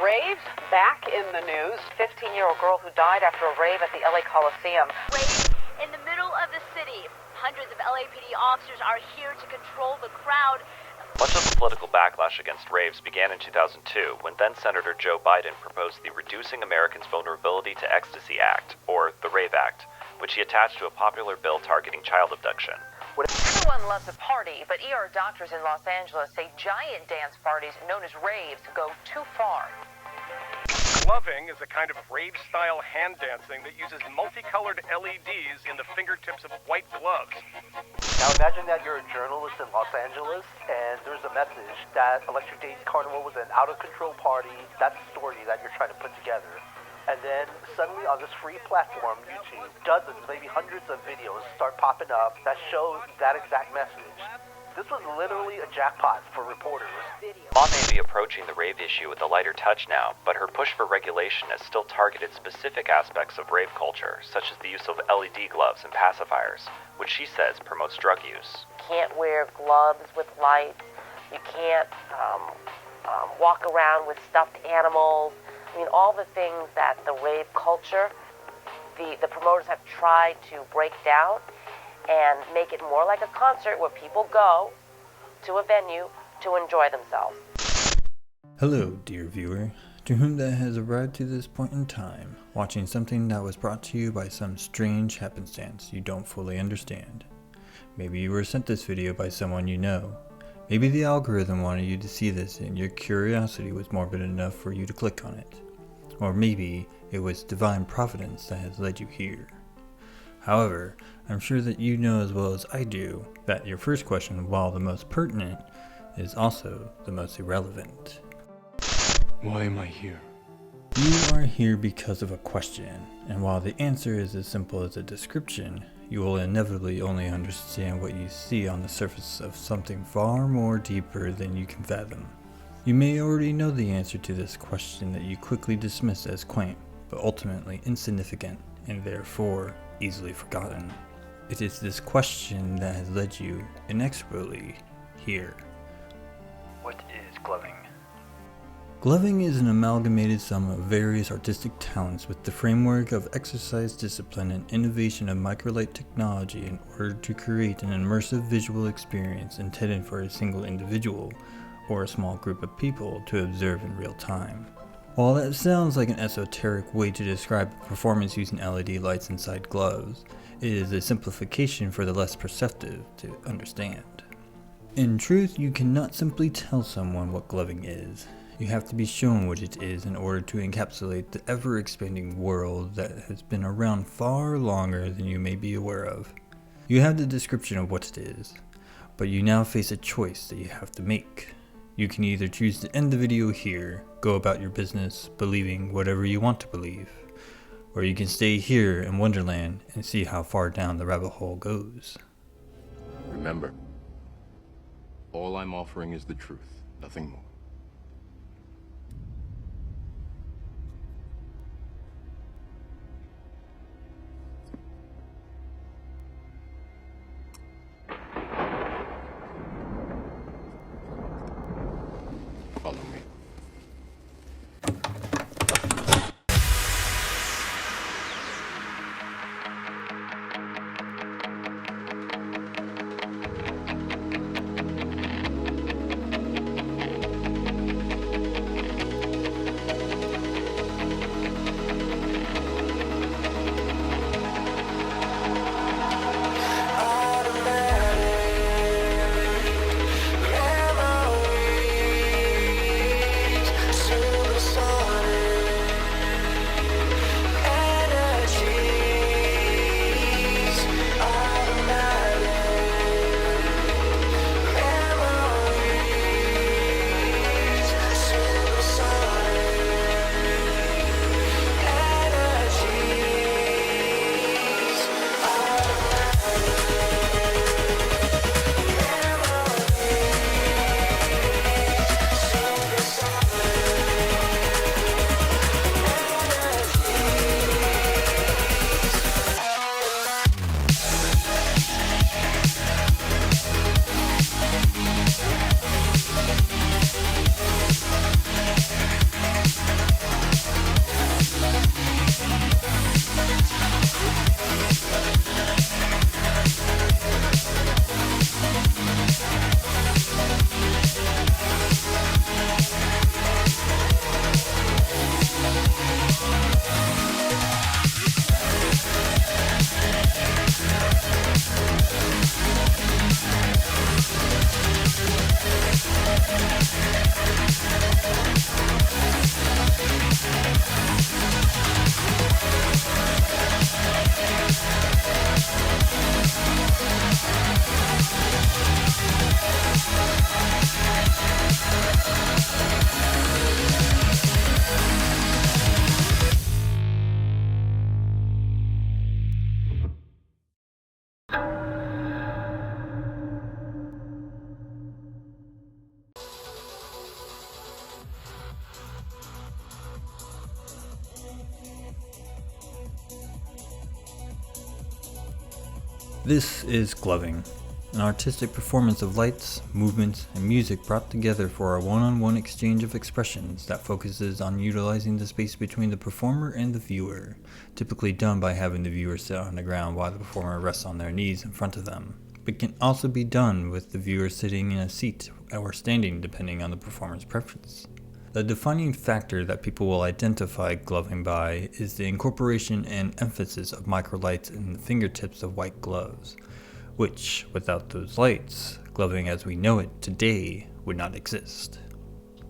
Raves back in the news. 15-year-old girl who died after a rave at the LA Coliseum. Raves in the middle of the city. Hundreds of LAPD officers are here to control the crowd. Much of the political backlash against raves began in 2002 when then-Senator Joe Biden proposed the Reducing Americans' Vulnerability to Ecstasy Act, or the Rave Act, which he attached to a popular bill targeting child abduction. Everyone loves a party, but ER doctors in Los Angeles say giant dance parties known as raves go too far. Gloving is a kind of rave-style hand dancing that uses multicolored LEDs in the fingertips of white gloves. Now imagine that you're a journalist in Los Angeles and there's a message that Electric Daisy Carnival was an out-of-control party. That's the story that you're trying to put together. And then suddenly on this free platform, YouTube, dozens, maybe hundreds of videos start popping up that show that exact message. This was literally a jackpot for reporters. Mom may be approaching the rave issue with a lighter touch now, but her push for regulation has still targeted specific aspects of rave culture, such as the use of LED gloves and pacifiers, which she says promotes drug use. You can't wear gloves with lights. You can't walk around with stuffed animals. I mean, all the things that the rave culture, the promoters have tried to break down and make it more like a concert where people go to a venue to enjoy themselves. Hello, dear viewer, to whom that has arrived to this point in time, watching something that was brought to you by some strange happenstance you don't fully understand. Maybe you were sent this video by someone you know. Maybe the algorithm wanted you to see this and your curiosity was morbid enough for you to click on it. Or maybe it was divine providence that has led you here. However, I'm sure that you know as well as I do that your first question, while the most pertinent, is also the most irrelevant. Why am I here? You are here because of a question, and while the answer is as simple as a description, you will inevitably only understand what you see on the surface of something far more deeper than you can fathom. You may already know the answer to this question that you quickly dismiss as quaint, but ultimately insignificant, and therefore easily forgotten. It is this question that has led you inexorably here. What is gloving? Gloving is an amalgamated sum of various artistic talents with the framework of exercise, discipline, and innovation of microlight technology in order to create an immersive visual experience intended for a single individual or a small group of people to observe in real time. While that sounds like an esoteric way to describe a performance using LED lights inside gloves, it is a simplification for the less perceptive to understand. In truth, you cannot simply tell someone what gloving is. You have to be shown what it is in order to encapsulate the ever-expanding world that has been around far longer than you may be aware of. You have the description of what it is, but you now face a choice that you have to make. You can either choose to end the video here, go about your business, believing whatever you want to believe, or you can stay here in Wonderland and see how far down the rabbit hole goes. Remember, all I'm offering is the truth, nothing more. Follow me. This is gloving, an artistic performance of lights, movements, and music brought together for a one-on-one exchange of expressions that focuses on utilizing the space between the performer and the viewer, typically done by having the viewer sit on the ground while the performer rests on their knees in front of them, but can also be done with the viewer sitting in a seat or standing depending on the performer's preference. The defining factor that people will identify gloving by is the incorporation and emphasis of microlights in the fingertips of white gloves, which, without those lights, gloving as we know it today would not exist.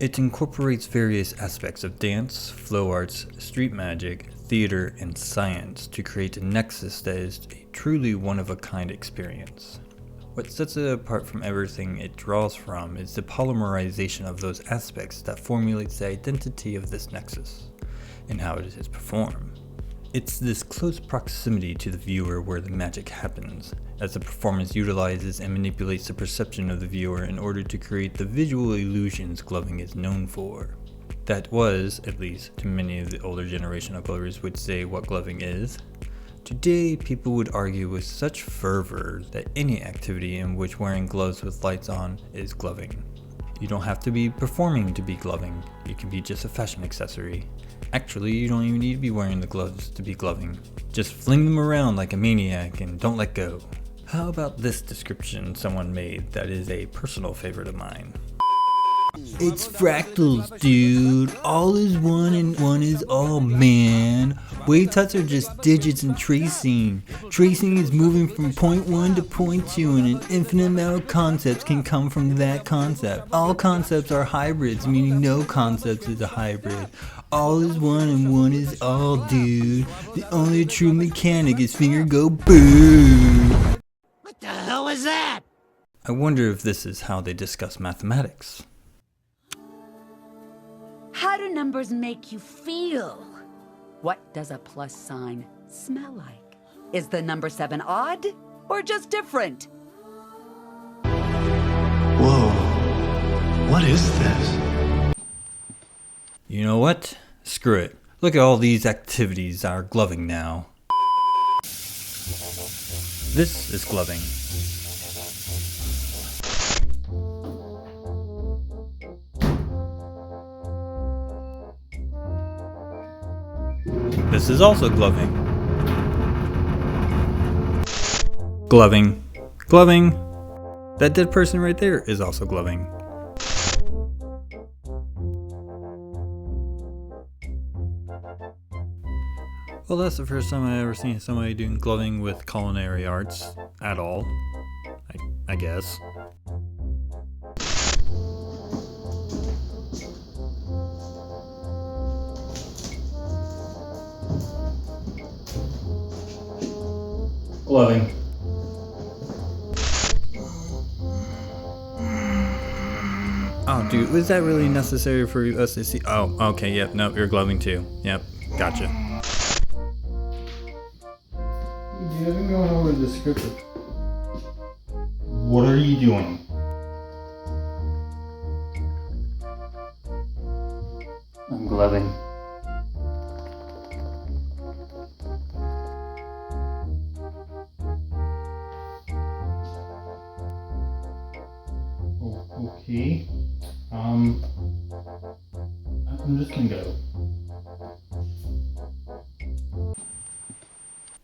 It incorporates various aspects of dance, flow arts, street magic, theater, and science to create a nexus that is a truly one-of-a-kind experience. What sets it apart from everything it draws from is the polymerization of those aspects that formulates the identity of this nexus, and how it is performed. It's this close proximity to the viewer where the magic happens, as the performance utilizes and manipulates the perception of the viewer in order to create the visual illusions gloving is known for. That was, at least to many of the older generation of glovers would say, what gloving is. Today, people would argue with such fervor that any activity in which wearing gloves with lights on is gloving. You don't have to be performing to be gloving, you can be just a fashion accessory. Actually, you don't even need to be wearing the gloves to be gloving. Just fling them around like a maniac and don't let go. How about this description someone made that is a personal favorite of mine? It's fractals, dude. All is one and one is all, man. Wave types are just digits and tracing. Tracing is moving from point 1 to point 2, and an infinite amount of concepts can come from that concept. All concepts are hybrids, meaning no concept is a hybrid. All is one and one is all, dude. The only true mechanic is finger go boo. What the hell was that? I wonder if this is how they discuss mathematics. How do numbers make you feel? What does a plus sign smell like? Is the number 7 odd or just different? Whoa. What is this? You know what? Screw it. Look at all these activities that are gloving now. This is gloving. This is also gloving. Gloving. Gloving. That dead person right there is also gloving. Well, that's the first time I ever seen somebody doing gloving with culinary arts at all. I guess. Gloving. Oh, dude, was that really necessary for us to see? Oh, okay, yep, nope, you're gloving too. Yep, gotcha. Dude, I've been going over the script. What are you doing? I'm gloving. Okay. I'm just gonna go.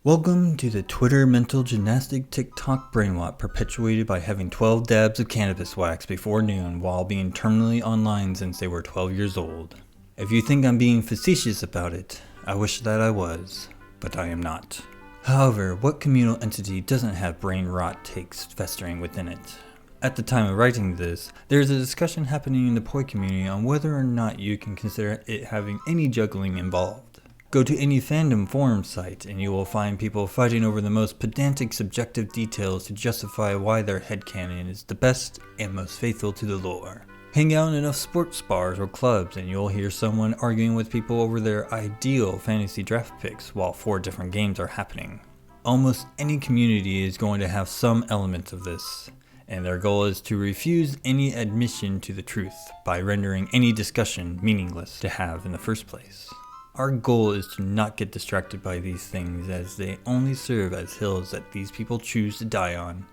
Welcome to the Twitter mental gymnastic TikTok brainwat perpetuated by having 12 dabs of cannabis wax before noon while being terminally online since they were 12 years old. If you think I'm being facetious about it, I wish that I was, but I am not. However, what communal entity doesn't have brain rot takes festering within it? At the time of writing this, there is a discussion happening in the poi community on whether or not you can consider it having any juggling involved. Go to any fandom forum site and you will find people fighting over the most pedantic subjective details to justify why their headcanon is the best and most faithful to the lore. Hang out in enough sports bars or clubs and you'll hear someone arguing with people over their ideal fantasy draft picks while 4 different games are happening. Almost any community is going to have some element of this, and their goal is to refuse any admission to the truth by rendering any discussion meaningless to have in the first place. Our goal is to not get distracted by these things, as they only serve as hills that these people choose to die on,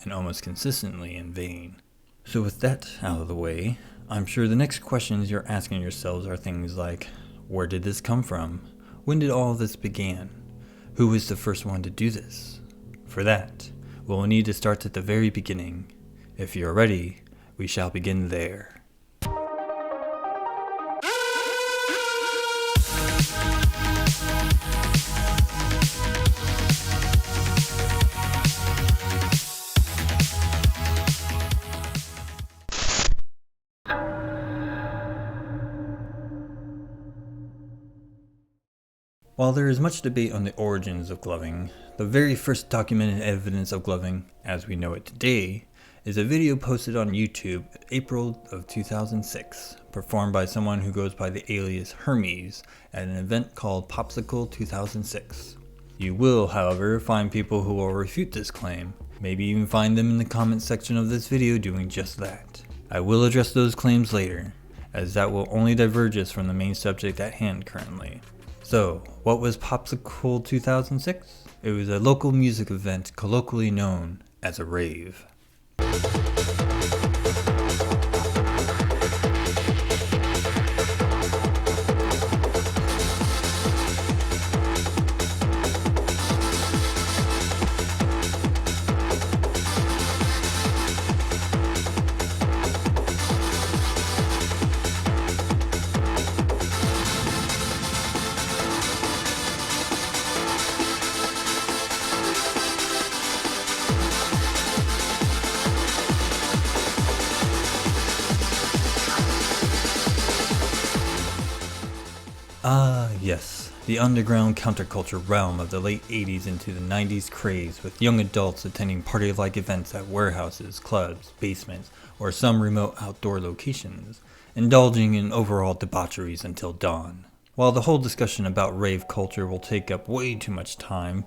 and almost consistently in vain. So with that out of the way, I'm sure the next questions you're asking yourselves are things like, where did this come from? When did all of this begin? Who was the first one to do this? For that, we'll need to start at the very beginning. If you're ready, we shall begin there. While there is much debate on the origins of gloving, the very first documented evidence of gloving, as we know it today, is a video posted on YouTube April of 2006, performed by someone who goes by the alias Hermes at an event called Popsicle 2006. You will, however, find people who will refute this claim, maybe even find them in the comments section of this video doing just that. I will address those claims later, as that will only diverge us from the main subject at hand currently. So, what was Popsicle 2006? It was a local music event colloquially known as a rave. Yes, the underground counterculture realm of the late 80s into the 90s craze, with young adults attending party-like events at warehouses, clubs, basements, or some remote outdoor locations, indulging in overall debaucheries until dawn. While the whole discussion about rave culture will take up way too much time,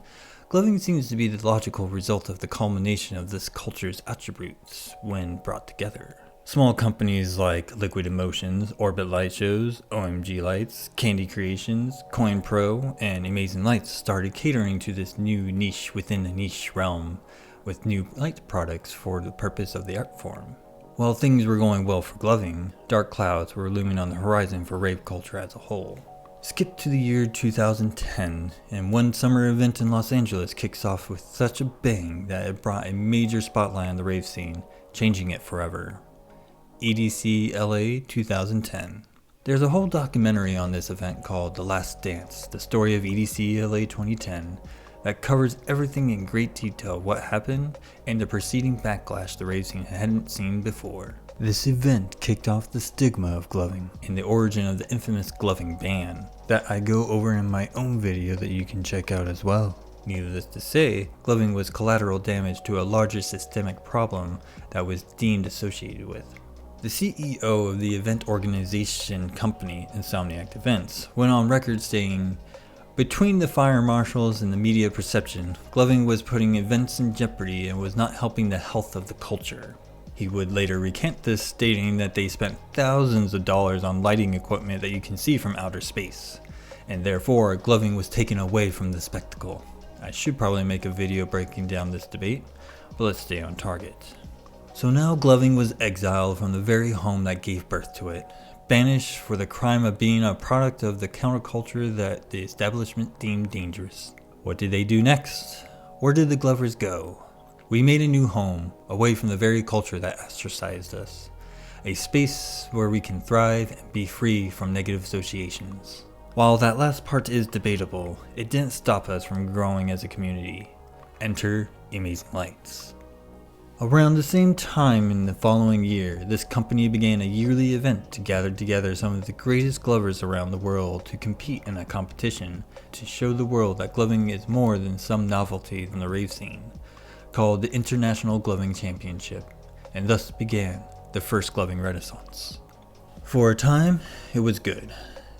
gloving seems to be the logical result of the culmination of this culture's attributes when brought together. Small companies like Liquid Emotions, Orbit Light Shows, OMG Lights, Candy Creations, Coin Pro, and Amazing Lights started catering to this new niche within the niche realm with new light products for the purpose of the art form. While things were going well for gloving, dark clouds were looming on the horizon for rave culture as a whole. Skip to the year 2010, and one summer event in Los Angeles kicks off with such a bang that it brought a major spotlight on the rave scene, changing it forever. EDC LA 2010. There's a whole documentary on this event called The Last Dance, the story of EDC LA 2010, that covers everything in great detail, what happened, and the preceding backlash the rave scene hadn't seen before. This event kicked off the stigma of gloving and the origin of the infamous gloving ban that I go over in my own video that you can check out as well. Needless to say, gloving was collateral damage to a larger systemic problem that was deemed associated with. The CEO of the event organization company, Insomniac Events, went on record saying, "Between the fire marshals and the media perception, gloving was putting events in jeopardy and was not helping the health of the culture." He would later recant this, stating that they spent thousands of dollars on lighting equipment that you can see from outer space, and therefore gloving was taken away from the spectacle. I should probably make a video breaking down this debate, but let's stay on target. So now gloving was exiled from the very home that gave birth to it, banished for the crime of being a product of the counterculture that the establishment deemed dangerous. What did they do next? Where did the glovers go? We made a new home, away from the very culture that ostracized us. A space where we can thrive and be free from negative associations. While that last part is debatable, it didn't stop us from growing as a community. Enter Amazing Lights. Around the same time in the following year, this company began a yearly event to gather together some of the greatest glovers around the world to compete in a competition to show the world that gloving is more than some novelty from the rave scene, called the International Gloving Championship, and thus began the first gloving renaissance. For a time, it was good.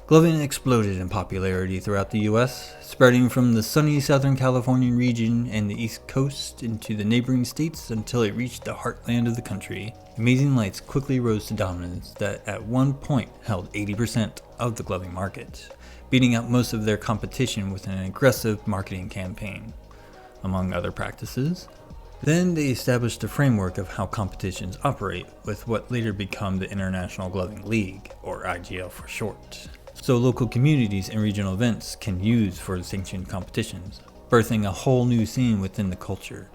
Gloving exploded in popularity throughout the US, spreading from the sunny Southern Californian region and the East Coast into the neighboring states until it reached the heartland of the country. Amazing Lights quickly rose to dominance that at one point held 80% of the gloving market, beating out most of their competition with an aggressive marketing campaign, among other practices. Then they established a framework of how competitions operate with what later became the International Gloving League, or IGL for short, so local communities and regional events can use for sanctioned competitions, birthing a whole new scene within the culture,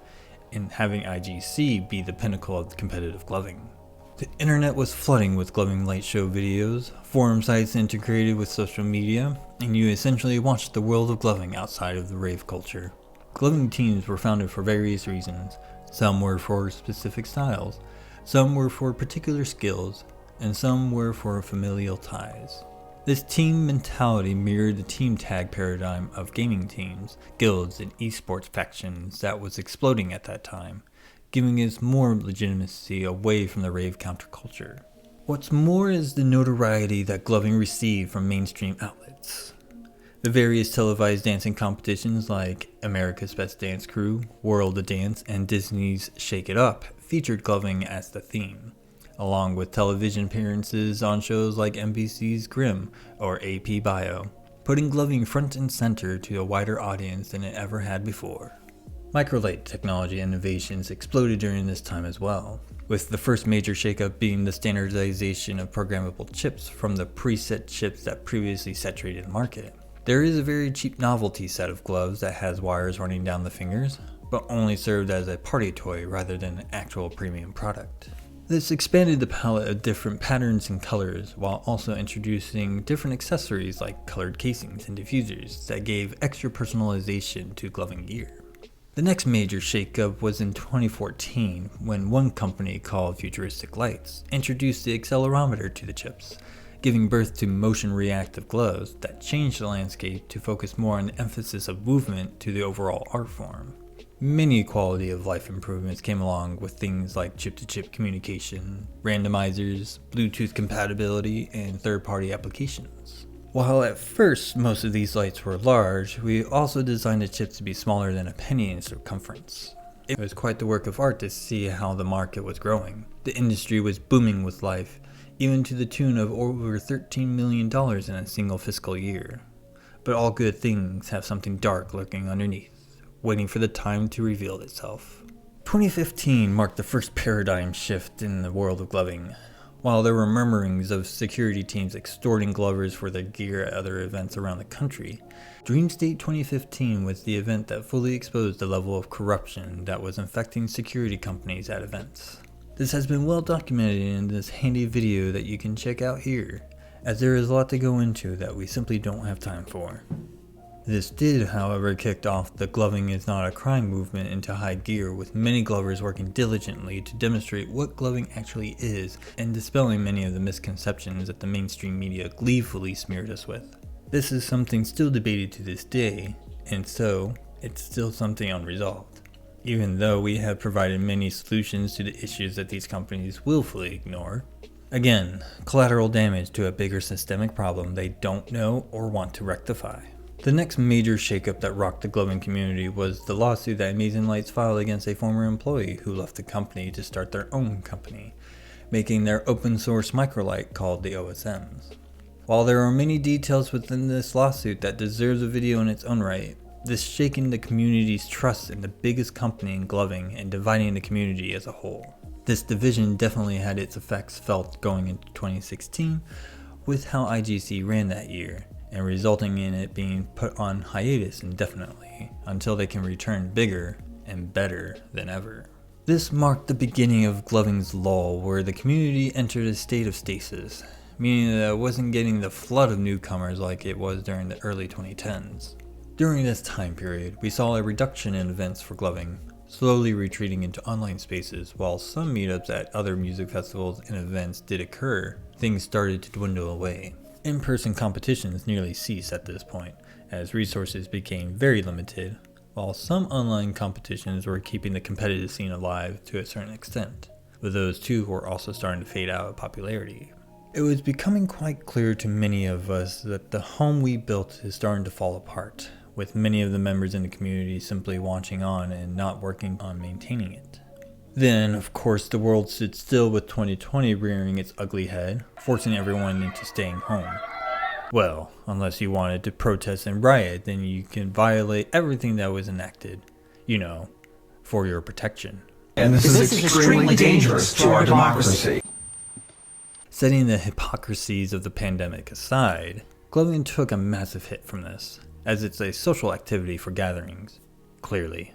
and having IGC be the pinnacle of competitive gloving. The internet was flooding with gloving light show videos, forum sites integrated with social media, and you essentially watched the world of gloving outside of the rave culture. Gloving teams were founded for various reasons. Some were for specific styles, some were for particular skills, and some were for familial ties. This team mentality mirrored the team tag paradigm of gaming teams, guilds, and esports factions that was exploding at that time, giving us more legitimacy away from the rave counterculture. What's more is the notoriety that gloving received from mainstream outlets. The various televised dancing competitions like America's Best Dance Crew, World of Dance, and Disney's Shake It Up featured gloving as the theme, along with television appearances on shows like NBC's Grimm or AP Bio, putting gloving front and center to a wider audience than it ever had before. Microlight technology innovations exploded during this time as well, with the first major shakeup being the standardization of programmable chips from the preset chips that previously saturated the market. There is a very cheap novelty set of gloves that has wires running down the fingers, but only served as a party toy rather than an actual premium product. This expanded the palette of different patterns and colors, while also introducing different accessories like colored casings and diffusers that gave extra personalization to gloving gear. The next major shakeup was in 2014 when one company called Futuristic Lights introduced the accelerometer to the chips, giving birth to motion reactive gloves that changed the landscape to focus more on the emphasis of movement to the overall art form. Many quality of life improvements came along with things like chip-to-chip communication, randomizers, Bluetooth compatibility, and third-party applications. While at first most of these lights were large, we also designed the chips to be smaller than a penny in circumference. It was quite the work of art to see how the market was growing. The industry was booming with life, even to the tune of over $13 million in a single fiscal year. But all good things have something dark lurking underneath, waiting for the time to reveal itself. 2015 marked the first paradigm shift in the world of gloving. While there were murmurings of security teams extorting glovers for their gear at other events around the country, Dreamstate 2015 was the event that fully exposed the level of corruption that was infecting security companies at events. This has been well documented in this handy video that you can check out here, as there is a lot to go into that we simply don't have time for. This did, however, kick off the gloving is not a crime movement into high gear, with many glovers working diligently to demonstrate what gloving actually is and dispelling many of the misconceptions that the mainstream media gleefully smeared us with. This is something still debated to this day, and so it's still something unresolved, even though we have provided many solutions to the issues that these companies willfully ignore. Again, collateral damage to a bigger systemic problem they don't know or want to rectify. The next major shakeup that rocked the gloving community was the lawsuit that Amazing Lights filed against a former employee who left the company to start their own company, making their open source microlight called the OSMs. While there are many details within this lawsuit that deserves a video in its own right, this shaking the community's trust in the biggest company in gloving and dividing the community as a whole. This division definitely had its effects felt going into 2016 with how IGC ran that year, and resulting in it being put on hiatus indefinitely until they can return bigger and better than ever. This marked the beginning of gloving's lull, where the community entered a state of stasis, meaning that it wasn't getting the flood of newcomers like it was during the early 2010s. During this time period, we saw a reduction in events for gloving, slowly retreating into online spaces. While some meetups at other music festivals and events did occur, things started to dwindle away. In-person competitions nearly ceased at this point, as resources became very limited, while some online competitions were keeping the competitive scene alive to a certain extent, but those too were also starting to fade out of popularity. It was becoming quite clear to many of us that the home we built is starting to fall apart, with many of the members in the community simply watching on and not working on maintaining it. Then, of course, the world stood still with 2020 rearing its ugly head, forcing everyone into staying home. Well, unless you wanted to protest and riot, then you can violate everything that was enacted, you know, for your protection. And this is extremely dangerous to our democracy. Setting the hypocrisies of the pandemic aside, gloving took a massive hit from this, as it's a social activity for gatherings, clearly.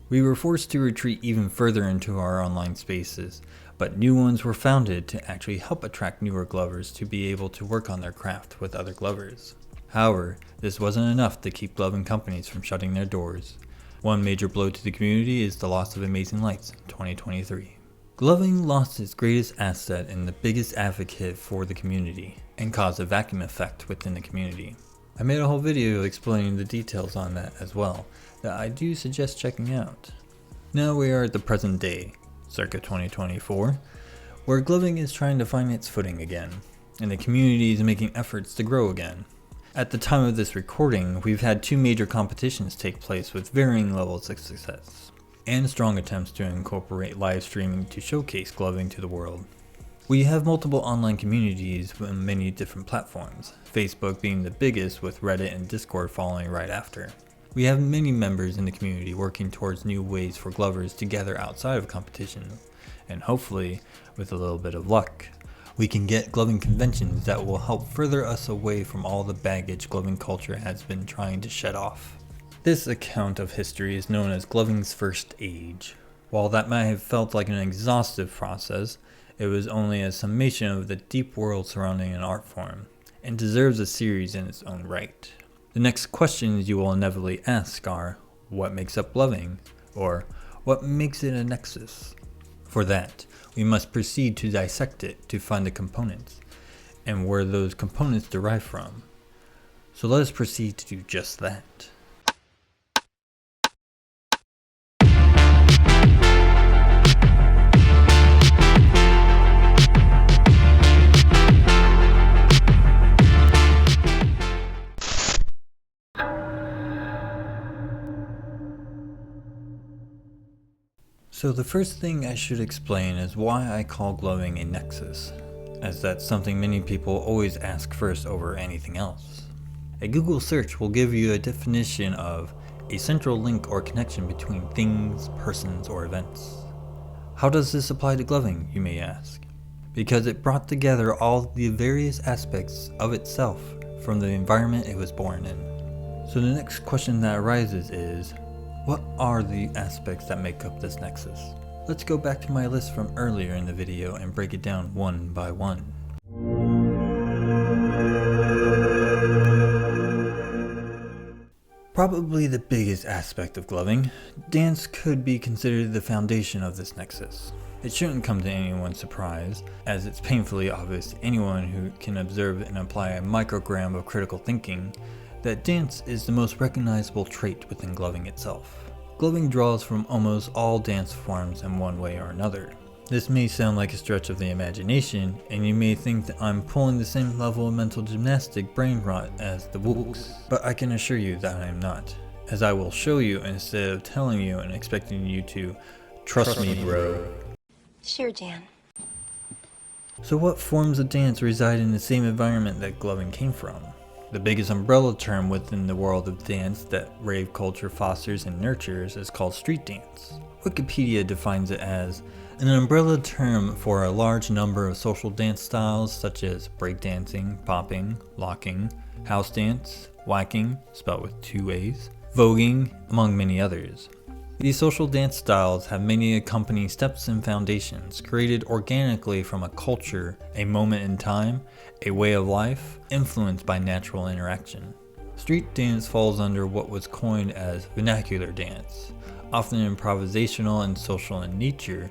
We were forced to retreat even further into our online spaces, but new ones were founded to actually help attract newer glovers to be able to work on their craft with other glovers. However, this wasn't enough to keep gloving companies from shutting their doors. One major blow to the community is the loss of Amazing Lights in 2023. Gloving lost its greatest asset and the biggest advocate for the community, and caused a vacuum effect within the community. I made a whole video explaining the details on that as well, that I do suggest checking out. Now we are at the present day, circa 2024, where gloving is trying to find its footing again, and the community is making efforts to grow again. At the time of this recording, we've had 2 major competitions take place with varying levels of success, and strong attempts to incorporate live streaming to showcase gloving to the world. We have multiple online communities on many different platforms, Facebook being the biggest with Reddit and Discord following right after. We have many members in the community working towards new ways for glovers to gather outside of competition, and hopefully, with a little bit of luck, we can get gloving conventions that will help further us away from all the baggage gloving culture has been trying to shed off. This account of history is known as gloving's first age. While that might have felt like an exhaustive process, it was only a summation of the deep world surrounding an art form, and deserves a series in its own right. The next questions you will inevitably ask are, what makes up gloving? Or, what makes it a nexus? For that, we must proceed to dissect it to find the components, and where those components derive from. So let us proceed to do just that. So the first thing I should explain is why I call gloving a nexus, as that's something many people always ask first over anything else. A Google search will give you a definition of a central link or connection between things, persons, or events. How does this apply to gloving, you may ask? Because it brought together all the various aspects of itself from the environment it was born in. So the next question that arises is, what are the aspects that make up this nexus? Let's go back to my list from earlier in the video and break it down one by one. Probably the biggest aspect of gloving, dance could be considered the foundation of this nexus. It shouldn't come to anyone's surprise, as it's painfully obvious to anyone who can observe and apply a microgram of critical thinking that dance is the most recognizable trait within gloving itself. Gloving draws from almost all dance forms in one way or another. This may sound like a stretch of the imagination, and you may think that I'm pulling the same level of mental gymnastic brain rot as the wooks, but I can assure you that I am not, as I will show you instead of telling you and expecting you to trust me, bro. Sure, Jan. So what forms of dance reside in the same environment that gloving came from? The biggest umbrella term within the world of dance that rave culture fosters and nurtures is called street dance. Wikipedia defines it as an umbrella term for a large number of social dance styles such as breakdancing, popping, locking, house dance, whacking, spelled with 2 A's, voguing, among many others. These social dance styles have many accompanying steps and foundations created organically from a culture, a moment in time, a way of life, influenced by natural interaction. Street dance falls under what was coined as vernacular dance. Often improvisational and social in nature,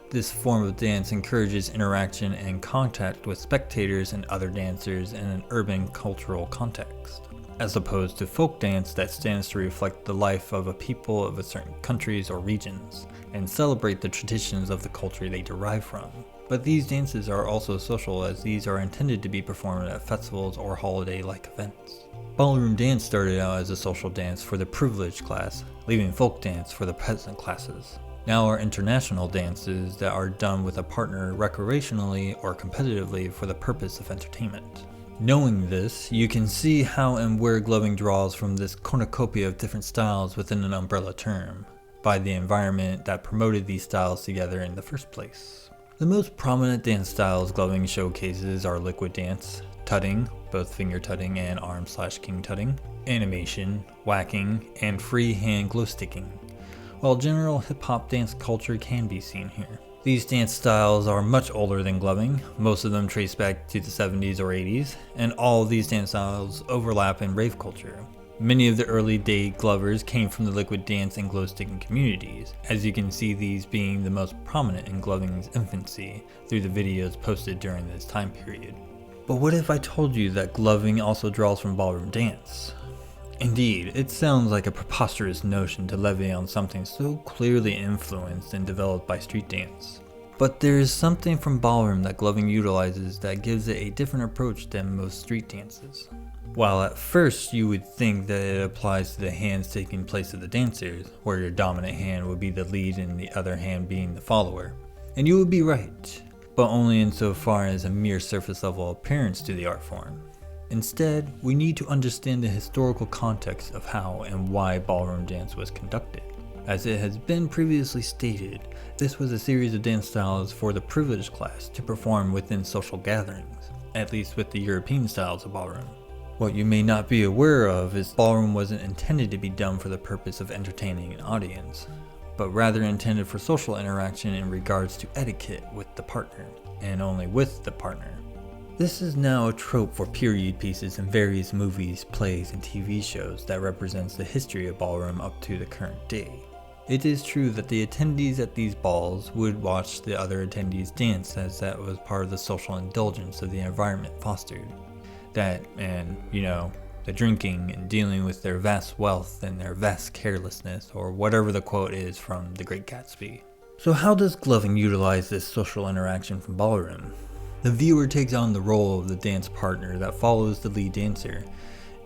this form of dance encourages interaction and contact with spectators and other dancers in an urban cultural context, as opposed to folk dance that stands to reflect the life of a people of a certain countries or regions, and celebrate the traditions of the culture they derive from. But these dances are also social, as these are intended to be performed at festivals or holiday-like events. Ballroom dance started out as a social dance for the privileged class, leaving folk dance for the peasant classes. Now are international dances that are done with a partner recreationally or competitively for the purpose of entertainment. Knowing this, you can see how and where gloving draws from this cornucopia of different styles within an umbrella term, by the environment that promoted these styles together in the first place. The most prominent dance styles gloving showcases are liquid dance, tutting, both finger tutting and arm/king tutting, animation, whacking, and freehand glow sticking, while general hip-hop dance culture can be seen here. These dance styles are much older than gloving, most of them trace back to the 70s or 80s, and all of these dance styles overlap in rave culture. Many of the early day glovers came from the liquid dance and glow sticking communities, as you can see these being the most prominent in gloving's infancy through the videos posted during this time period. But what if I told you that gloving also draws from ballroom dance? Indeed, it sounds like a preposterous notion to levy on something so clearly influenced and developed by street dance. But there is something from ballroom that gloving utilizes that gives it a different approach than most street dances. While at first you would think that it applies to the hands taking place of the dancers, where your dominant hand would be the lead and the other hand being the follower. And you would be right, but only insofar as a mere surface level appearance to the art form. Instead, we need to understand the historical context of how and why ballroom dance was conducted. As it has been previously stated, this was a series of dance styles for the privileged class to perform within social gatherings, at least with the European styles of ballroom. What you may not be aware of is ballroom wasn't intended to be done for the purpose of entertaining an audience, but rather intended for social interaction in regards to etiquette with the partner, and only with the partner. This is now a trope for period pieces in various movies, plays, and TV shows that represents the history of ballroom up to the current day. It is true that the attendees at these balls would watch the other attendees dance, as that was part of the social indulgence of the environment fostered. That and, the drinking and dealing with their vast wealth and their vast carelessness, or whatever the quote is from The Great Gatsby. So how does gloving utilize this social interaction from ballroom? The viewer takes on the role of the dance partner that follows the lead dancer.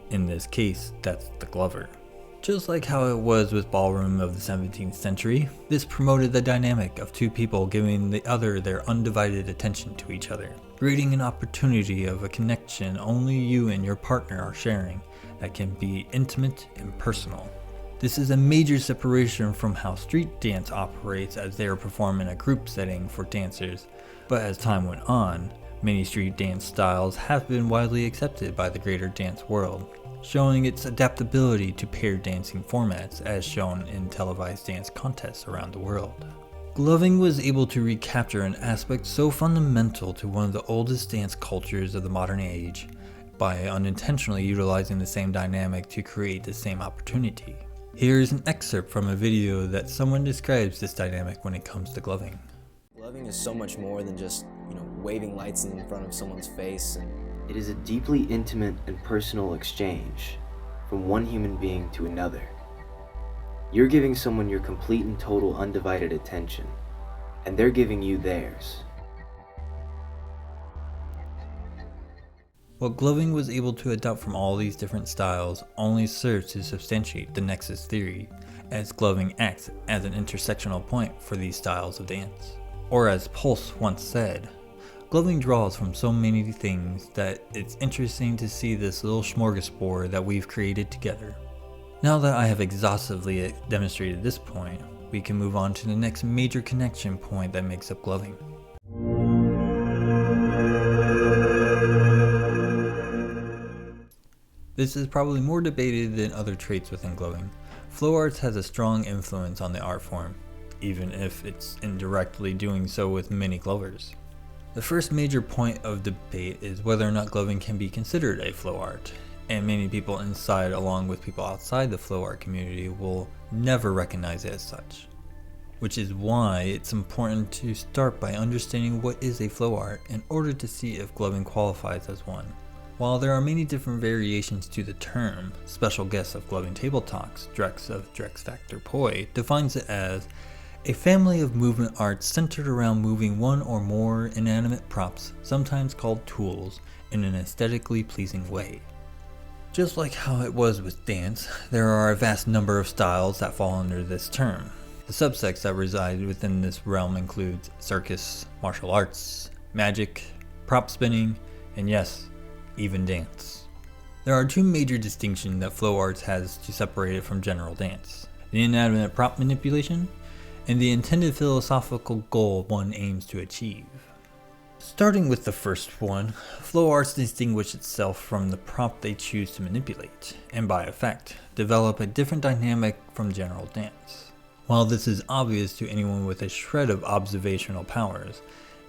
In this case, that's the glover. Just like how it was with ballroom of the 17th century, this promoted the dynamic of two people giving the other their undivided attention to each other, creating an opportunity of a connection only you and your partner are sharing that can be intimate and personal. This is a major separation from how street dance operates, as they are performed in a group setting for dancers, but as time went on, many street dance styles have been widely accepted by the greater dance world, showing its adaptability to paired dancing formats as shown in televised dance contests around the world. Gloving was able to recapture an aspect so fundamental to one of the oldest dance cultures of the modern age by unintentionally utilizing the same dynamic to create the same opportunity. Here is an excerpt from a video that someone describes this dynamic when it comes to gloving. Gloving is so much more than just, waving lights in front of someone's face. It is a deeply intimate and personal exchange from one human being to another. You're giving someone your complete and total undivided attention, and they're giving you theirs. What gloving was able to adopt from all these different styles only serves to substantiate the Nexus theory, as gloving acts as an intersectional point for these styles of dance. Or as Pulse once said, gloving draws from so many things that it's interesting to see this little smorgasbord that we've created together. Now that I have exhaustively demonstrated this point, we can move on to the next major connection point that makes up gloving. This is probably more debated than other traits within gloving. Flow arts has a strong influence on the art form, even if it's indirectly doing so with many glovers. The first major point of debate is whether or not gloving can be considered a flow art, and many people inside along with people outside the flow art community will never recognize it as such. Which is why it's important to start by understanding what is a flow art in order to see if gloving qualifies as one. While there are many different variations to the term, special guest of Gloving Table Talks, Drex of Drex Factor Poi, defines it as a family of movement arts centered around moving one or more inanimate props, sometimes called tools, in an aesthetically pleasing way. Just like how it was with dance, there are a vast number of styles that fall under this term. The subsects that reside within this realm include circus, martial arts, magic, prop spinning, and yes, even dance. There are two major distinctions that flow arts has to separate it from general dance: the inanimate prop manipulation, and the intended philosophical goal one aims to achieve. Starting with the first one, flow arts distinguish itself from the prop they choose to manipulate, and by effect, develop a different dynamic from general dance. While this is obvious to anyone with a shred of observational powers,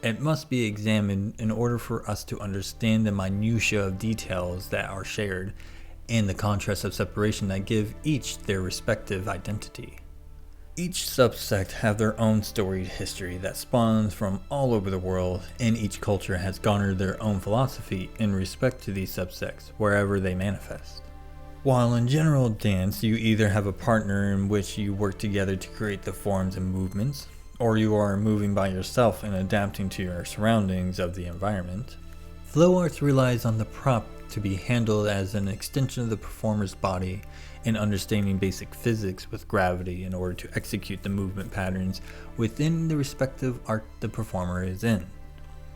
it must be examined in order for us to understand the minutiae of details that are shared, and the contrasts of separation that give each their respective identity. Each subsect have their own storied history that spawns from all over the world, and each culture has garnered their own philosophy in respect to these subsects wherever they manifest. While in general dance you either have a partner in which you work together to create the forms and movements, or you are moving by yourself and adapting to your surroundings of the environment, flow arts relies on the prop to be handled as an extension of the performer's body and understanding basic physics with gravity in order to execute the movement patterns within the respective art the performer is in.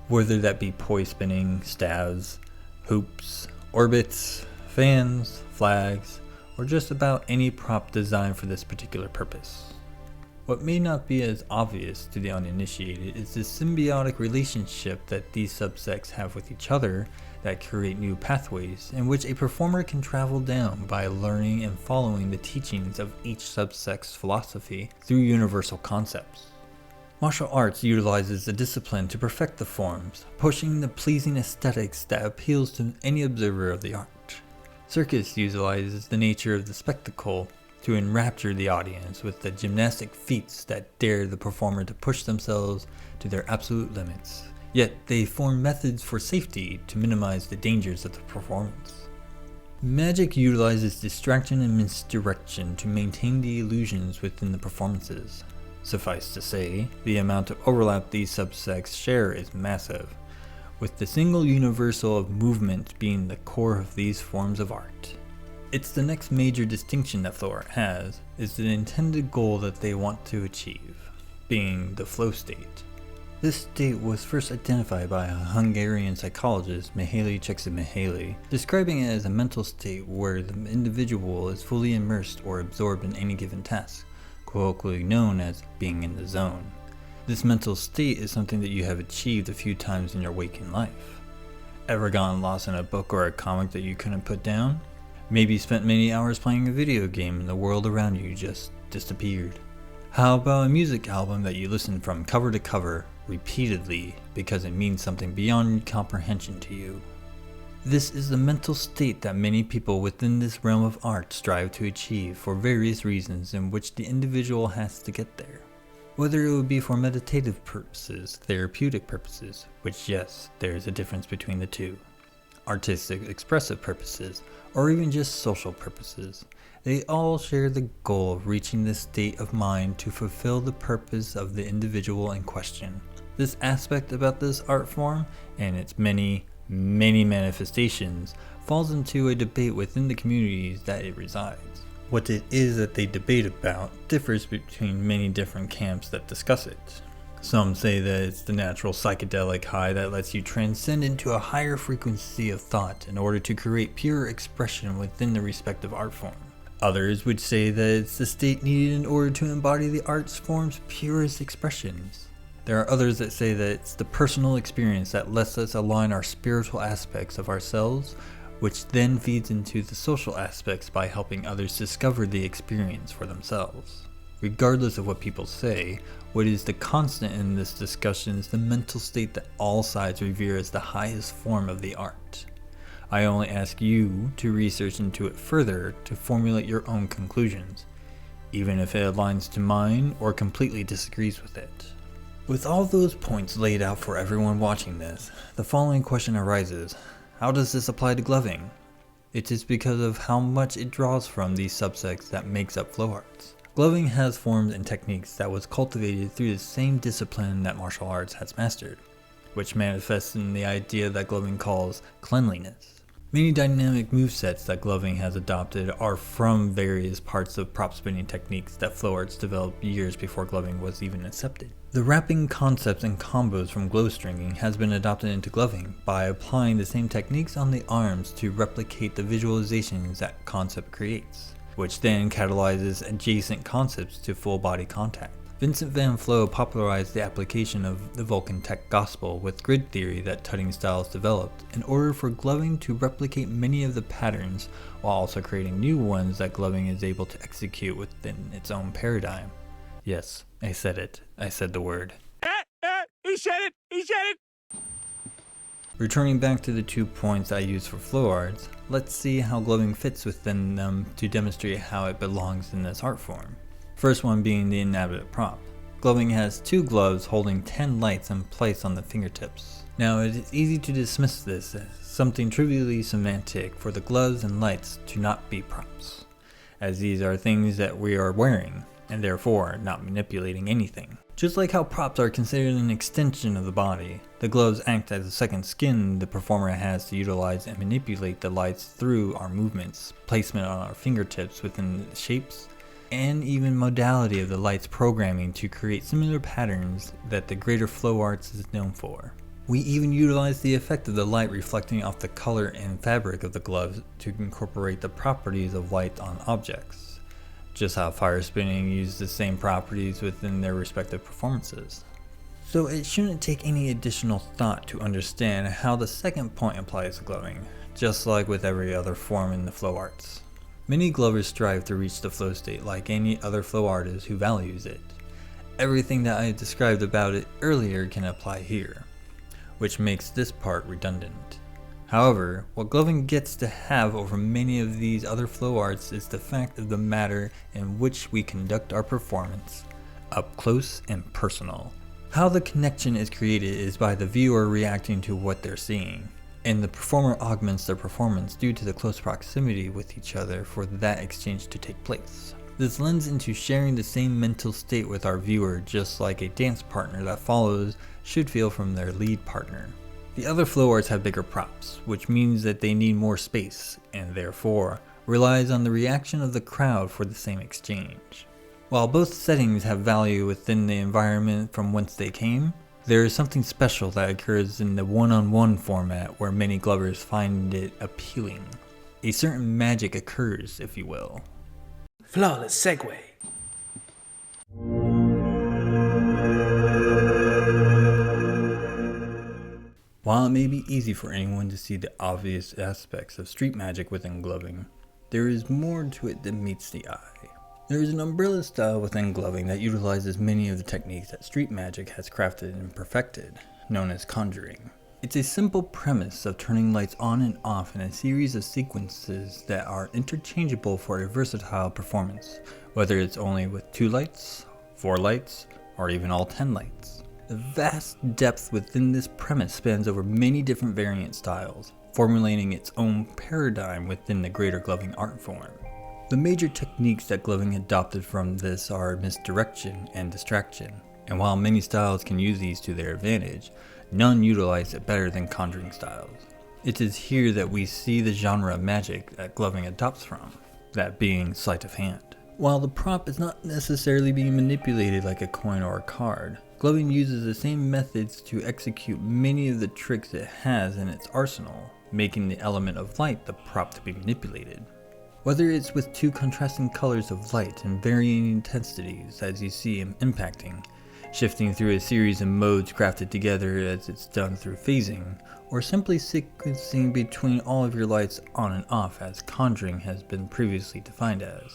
Whether that be poi spinning, stabs, hoops, orbits, fans, flags, or just about any prop designed for this particular purpose. What may not be as obvious to the uninitiated is the symbiotic relationship that these subsects have with each other that create new pathways in which a performer can travel down by learning and following the teachings of each subsect's philosophy through universal concepts. Martial arts utilizes the discipline to perfect the forms, pushing the pleasing aesthetics that appeals to any observer of the art. Circus utilizes the nature of the spectacle to enrapture the audience with the gymnastic feats that dare the performer to push themselves to their absolute limits. Yet they form methods for safety to minimize the dangers of the performance. Magic utilizes distraction and misdirection to maintain the illusions within the performances. Suffice to say, the amount of overlap these subsects share is massive, with the single universal of movement being the core of these forms of art. It's the next major distinction that flow art has, is the intended goal that they want to achieve, being the flow state. This state was first identified by a Hungarian psychologist, Mihaly Csikszentmihalyi, describing it as a mental state where the individual is fully immersed or absorbed in any given task, colloquially known as being in the zone. This mental state is something that you have achieved a few times in your waking life. Ever gotten lost in a book or a comic that you couldn't put down? Maybe spent many hours playing a video game and the world around you just disappeared. How about a music album that you listen from cover to cover repeatedly because it means something beyond comprehension to you? This is the mental state that many people within this realm of art strive to achieve for various reasons in which the individual has to get there. Whether it would be for meditative purposes, therapeutic purposes, which yes, there is a difference between the two, artistic expressive purposes, or even just social purposes, they all share the goal of reaching this state of mind to fulfill the purpose of the individual in question. This aspect about this art form, and its many manifestations, falls into a debate within the communities that it resides. What it is that they debate about differs between many different camps that discuss it. Some say that it's the natural psychedelic high that lets you transcend into a higher frequency of thought in order to create pure expression within the respective art form. Others would say that it's the state needed in order to embody the art's form's purest expressions. There are others that say that it's the personal experience that lets us align our spiritual aspects of ourselves, which then feeds into the social aspects by helping others discover the experience for themselves. Regardless of what people say, what is the constant in this discussion is the mental state that all sides revere as the highest form of the art. I only ask you to research into it further to formulate your own conclusions, even if it aligns to mine or completely disagrees with it. With all those points laid out for everyone watching this, the following question arises: how does this apply to gloving? It is because of how much it draws from these subsects that makes up flow arts. Gloving has forms and techniques that was cultivated through the same discipline that martial arts has mastered, which manifests in the idea that gloving calls cleanliness. Many dynamic movesets that gloving has adopted are from various parts of prop spinning techniques that flow arts developed years before gloving was even accepted. The wrapping concepts and combos from glow stringing has been adopted into gloving by applying the same techniques on the arms to replicate the visualizations that concept creates, which then catalyzes adjacent concepts to full body contact. Vincent van Flow popularized the application of the Vulcan tech gospel with grid theory that Tutting styles developed in order for gloving to replicate many of the patterns while also creating new ones that gloving is able to execute within its own paradigm. Yes, I said it. I said the word. He said it! He said it! Returning back to the 2 points I used for flow arts, let's see how gloving fits within them to demonstrate how it belongs in this art form. First one being the inhabited prop. Gloving has 2 gloves holding 10 lights in place on the fingertips. Now it is easy to dismiss this as something trivially semantic for the gloves and lights to not be props, as these are things that we are wearing, and therefore not manipulating anything. Just like how props are considered an extension of the body, the gloves act as a second skin the performer has to utilize and manipulate the lights through our movements, placement on our fingertips within the shapes, and even modality of the light's programming to create similar patterns that the greater flow arts is known for. We even utilize the effect of the light reflecting off the color and fabric of the gloves to incorporate the properties of light on objects, just how fire spinning used the same properties within their respective performances. So it shouldn't take any additional thought to understand how the second point applies to gloving, just like with every other form in the flow arts. Many glovers strive to reach the flow state like any other flow artist who values it. Everything that I described about it earlier can apply here, which makes this part redundant. However, what gloving gets to have over many of these other flow arts is the fact of the matter in which we conduct our performance, up close and personal. How the connection is created is by the viewer reacting to what they're seeing, and the performer augments their performance due to the close proximity with each other for that exchange to take place. This lends into sharing the same mental state with our viewer, just like a dance partner that follows should feel from their lead partner. The other flow arts have bigger props, which means that they need more space, and therefore relies on the reaction of the crowd for the same exchange. While both settings have value within the environment from whence they came, there is something special that occurs in the one-on-one format where many glovers find it appealing. A certain magic occurs, if you will. Flawless segue. While it may be easy for anyone to see the obvious aspects of street magic within gloving, there is more to it than meets the eye. There is an umbrella style within gloving that utilizes many of the techniques that street magic has crafted and perfected, known as conjuring. It's a simple premise of turning lights on and off in a series of sequences that are interchangeable for a versatile performance, whether it's only with 2 lights, 4 lights, or even all 10 lights. The vast depth within this premise spans over many different variant styles, formulating its own paradigm within the greater gloving art form. The major techniques that gloving adopted from this are misdirection and distraction, and while many styles can use these to their advantage, none utilize it better than conjuring styles. It is here that we see the genre of magic that gloving adopts from, that being sleight of hand. While the prop is not necessarily being manipulated like a coin or a card, gloving uses the same methods to execute many of the tricks it has in its arsenal, making the element of light the prop to be manipulated. Whether it's with 2 contrasting colors of light and varying intensities as you see them impacting, shifting through a series of modes crafted together as it's done through phasing, or simply sequencing between all of your lights on and off as conjuring has been previously defined as.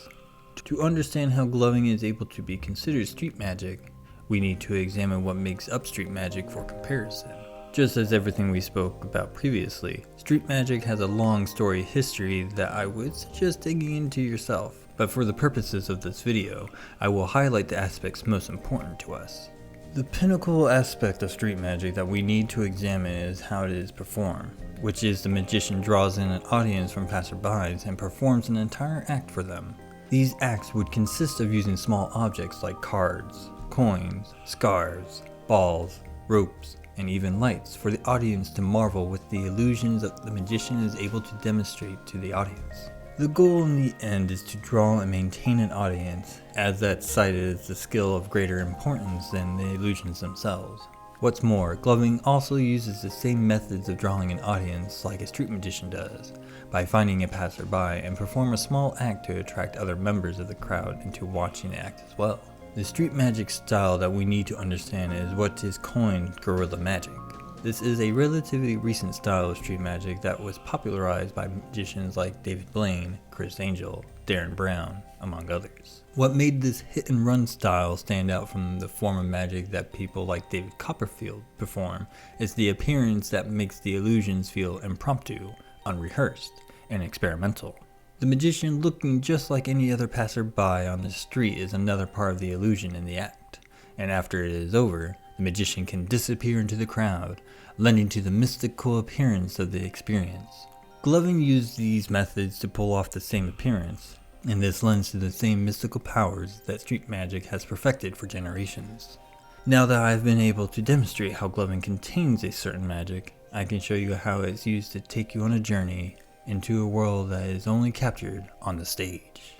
To understand how gloving is able to be considered street magic, we need to examine what makes up street magic for comparison. Just as everything we spoke about previously, street magic has a long story history that I would suggest digging into yourself, but for the purposes of this video, I will highlight the aspects most important to us. The pinnacle aspect of street magic that we need to examine is how it is performed, which is the magician draws in an audience from passerbys and performs an entire act for them. These acts would consist of using small objects like cards, coins, scarves, balls, ropes, and even lights for the audience to marvel with the illusions that the magician is able to demonstrate to the audience. The goal in the end is to draw and maintain an audience, as that Cited is the skill of greater importance than the illusions themselves. What's more, Gloving also uses the same methods of drawing an audience like a street magician does, by finding a passerby and perform a small act to attract other members of the crowd into watching the act as well. The street magic style that we need to understand is what is coined guerrilla magic. This is a relatively recent style of street magic that was popularized by magicians like David Blaine, Chris Angel, Darren Brown, among others. What made this hit and run style stand out from the form of magic that people like David Copperfield perform is the appearance that makes the illusions feel impromptu, unrehearsed, and experimental. The magician looking just like any other passerby on the street is another part of the illusion in the act, and after it is over, the magician can disappear into the crowd, lending to the mystical appearance of the experience. Gloving used these methods to pull off the same appearance, and this lends to the same mystical powers that street magic has perfected for generations. Now that I've been able to demonstrate how Gloving contains a certain magic, I can show you how it's used to take you on a journey into a world that is only captured on the stage.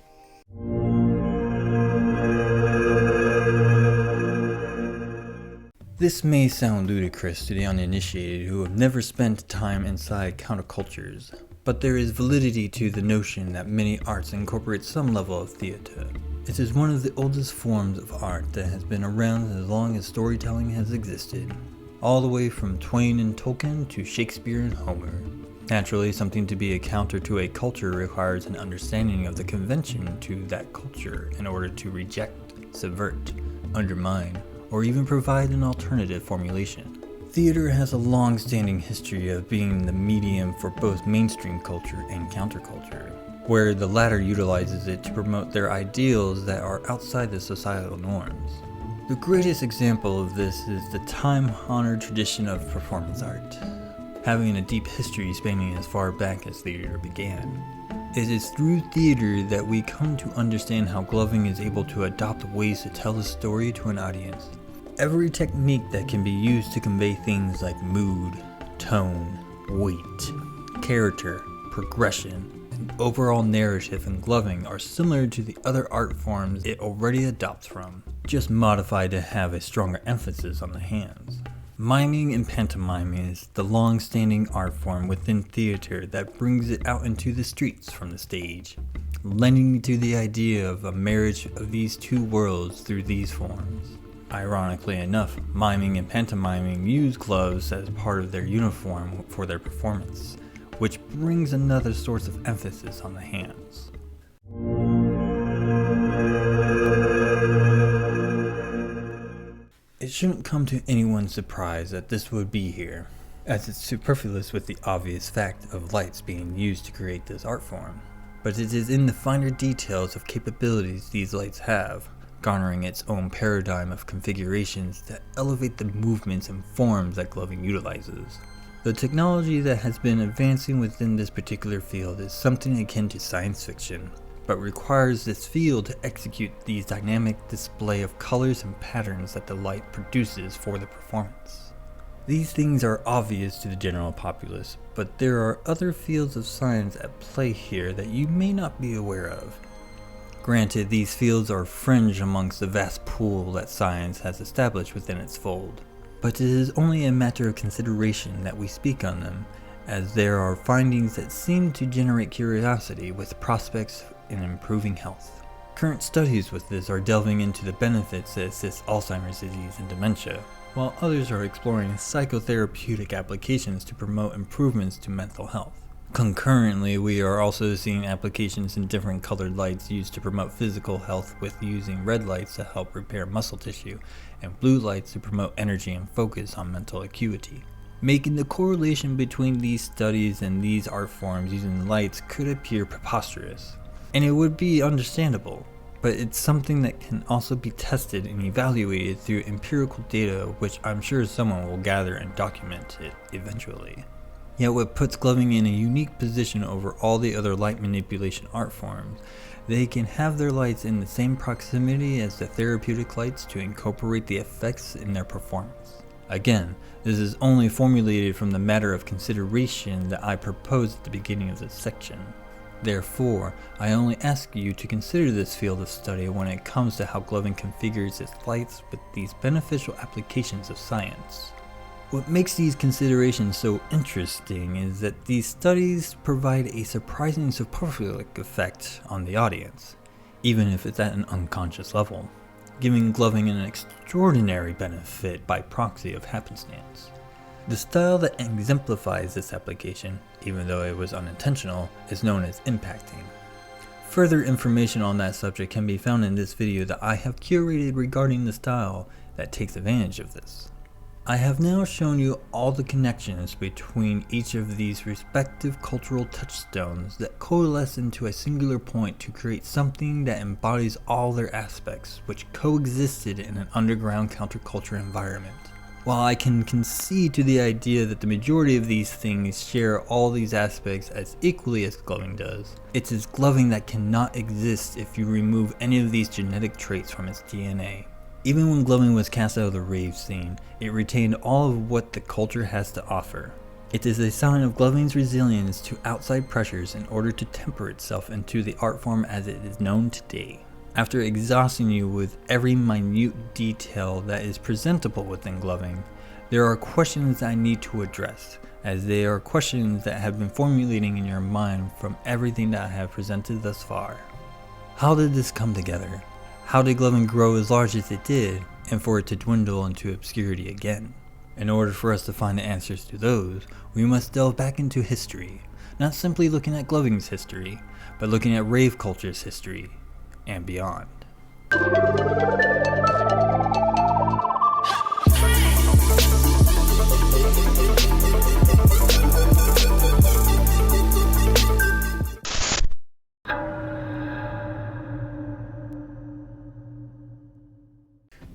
This may sound ludicrous to the uninitiated who have never spent time inside countercultures, but there is validity to the notion that many arts incorporate some level of theater. It is one of the oldest forms of art that has been around as long as storytelling has existed, all the way from Twain and Tolkien to Shakespeare and Homer. Naturally, something to be a counter to a culture requires an understanding of the convention to that culture in order to reject, subvert, undermine, or even provide an alternative formulation. Theater has a long-standing history of being the medium for both mainstream culture and counterculture, where the latter utilizes it to promote their ideals that are outside the societal norms. The greatest example of this is the time-honored tradition of performance art, having a deep history spanning as far back as theater began. It is through theater that we come to understand how Gloving is able to adopt ways to tell a story to an audience. Every technique that can be used to convey things like mood, tone, weight, character, progression, and overall narrative in Gloving are similar to the other art forms it already adopts from, just modified to have a stronger emphasis on the hands. Miming and pantomiming is the long-standing art form within theater that brings it out into the streets from the stage, lending to the idea of a marriage of these two worlds through these forms. Ironically enough, miming and pantomiming use gloves as part of their uniform for their performance, which brings another source of emphasis on the hands. It shouldn't come to anyone's surprise that this would be here, as it's superfluous with the obvious fact of lights being used to create this art form. But it is in the finer details of capabilities these lights have, garnering its own paradigm of configurations that elevate the movements and forms that Gloving utilizes. The technology that has been advancing within this particular field is something akin to science fiction, but requires this field to execute these dynamic display of colors and patterns that the light produces for the performance. These things are obvious to the general populace, but there are other fields of science at play here that you may not be aware of. Granted, these fields are fringe amongst the vast pool that science has established within its fold, but it is only a matter of consideration that we speak on them, as there are findings that seem to generate curiosity with prospects in improving health. Current studies with this are delving into the benefits that assist Alzheimer's disease and dementia, while others are exploring psychotherapeutic applications to promote improvements to mental health. Concurrently, we are also seeing applications in different colored lights used to promote physical health, with using red lights to help repair muscle tissue and blue lights to promote energy and focus on mental acuity. Making the correlation between these studies and these art forms using lights could appear preposterous, and it would be understandable, but it's something that can also be tested and evaluated through empirical data, which I'm sure someone will gather and document it eventually. Yet what puts Gloving in a unique position over all the other light manipulation art forms, they can have their lights in the same proximity as the therapeutic lights to incorporate the effects in their performance. Again, this is only formulated from the matter of consideration that I proposed at the beginning of this section. Therefore, I only ask you to consider this field of study when it comes to how gloving configures its lights with these beneficial applications of science. What makes these considerations so interesting is that these studies provide a surprising superfluitic effect on the audience, even if it's at an unconscious level, giving gloving an extraordinary benefit by proxy of happenstance. The style that exemplifies this application, even though it was unintentional, is known as impacting. Further information on that subject can be found in this video that I have curated regarding the style that takes advantage of this. I have now shown you all the connections between each of these respective cultural touchstones that coalesce into a singular point to create something that embodies all their aspects, which coexisted in an underground counterculture environment. While I can concede to the idea that the majority of these things share all these aspects as equally as gloving does, it's as gloving that cannot exist if you remove any of these genetic traits from its DNA. Even when gloving was cast out of the rave scene, it retained all of what the culture has to offer. It is a sign of gloving's resilience to outside pressures in order to temper itself into the art form as it is known today. After exhausting you with every minute detail that is presentable within gloving, there are questions I need to address, as they are questions that have been formulating in your mind from everything that I have presented thus far. How did this come together? How did gloving grow as large as it did, and for it to dwindle into obscurity again? In order for us to find the answers to those, we must delve back into history, not simply looking at gloving's history, but looking at rave culture's history, and beyond.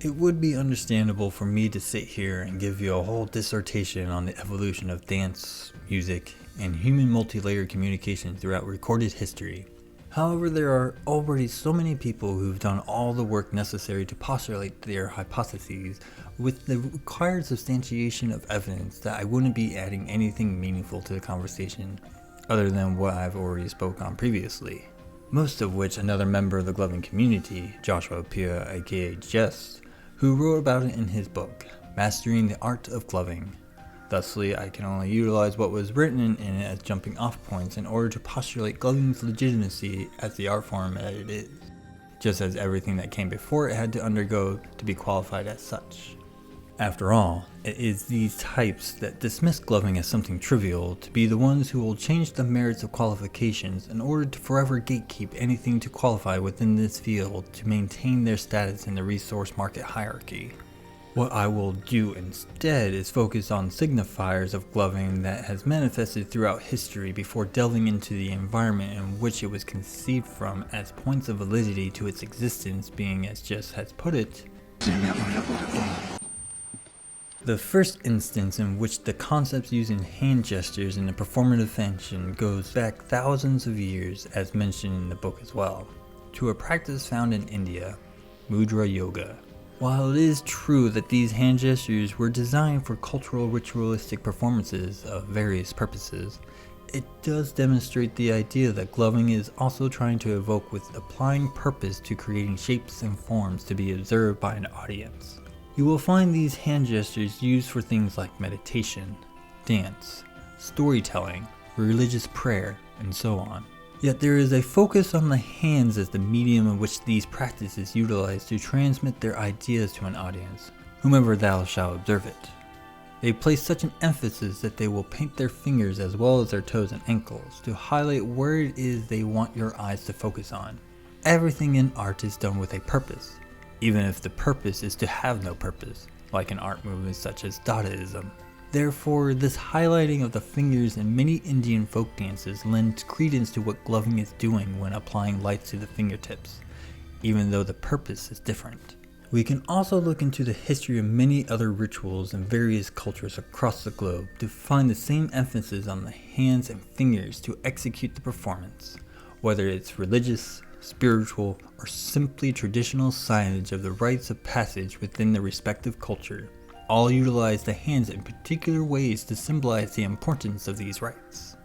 It would be understandable for me to sit here and give you a whole dissertation on the evolution of dance, music, and human multi-layered communication throughout recorded history. However, there are already so many people who've done all the work necessary to postulate their hypotheses with the required substantiation of evidence that I wouldn't be adding anything meaningful to the conversation other than what I've already spoke on previously. Most of which another member of the gloving community, Joshua Pia aka Jess, who wrote about it in his book, Mastering the Art of Gloving. Thusly, I can only utilize what was written in it as jumping off points in order to postulate gloving's legitimacy as the art form that it is, just as everything that came before it had to undergo to be qualified as such. After all, it is these types that dismiss gloving as something trivial to be the ones who will change the merits of qualifications in order to forever gatekeep anything to qualify within this field to maintain their status in the resource market hierarchy. What I will do instead is focus on signifiers of gloving that has manifested throughout history before delving into the environment in which it was conceived from as points of validity to its existence, being, as Jess has put it, the first instance in which the concepts using hand gestures in a performative fashion goes back thousands of years, as mentioned in the book as well, to a practice found in India, Mudra Yoga. While it is true that these hand gestures were designed for cultural ritualistic performances of various purposes, it does demonstrate the idea that gloving is also trying to evoke with applying purpose to creating shapes and forms to be observed by an audience. You will find these hand gestures used for things like meditation, dance, storytelling, religious prayer, and so on. Yet there is a focus on the hands as the medium in which these practices utilize to transmit their ideas to an audience, whomever thou shalt observe it. They place such an emphasis that they will paint their fingers as well as their toes and ankles to highlight where it is they want your eyes to focus on. Everything in art is done with a purpose, even if the purpose is to have no purpose, like in art movements such as Dadaism. Therefore, this highlighting of the fingers in many Indian folk dances lends credence to what gloving is doing when applying lights to the fingertips, even though the purpose is different. We can also look into the history of many other rituals in various cultures across the globe to find the same emphasis on the hands and fingers to execute the performance, whether it's religious, spiritual, or simply traditional signage of the rites of passage within the respective culture. all utilize the hands in particular ways to symbolize the importance of these rites.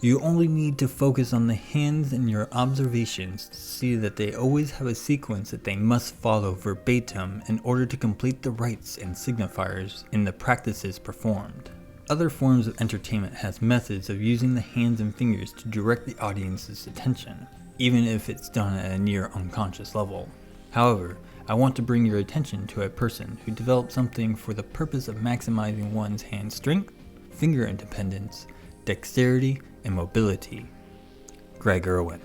You only need to focus on the hands in your observations to see that they always have a sequence that they must follow verbatim in order to complete the rites and signifiers in the practices performed. Other forms of entertainment has methods of using the hands and fingers to direct the audience's attention, even if it's done at a near unconscious level. However, I want to bring your attention to a person who developed something for the purpose of maximizing one's hand strength, finger independence, dexterity, and mobility. Greg Irwin.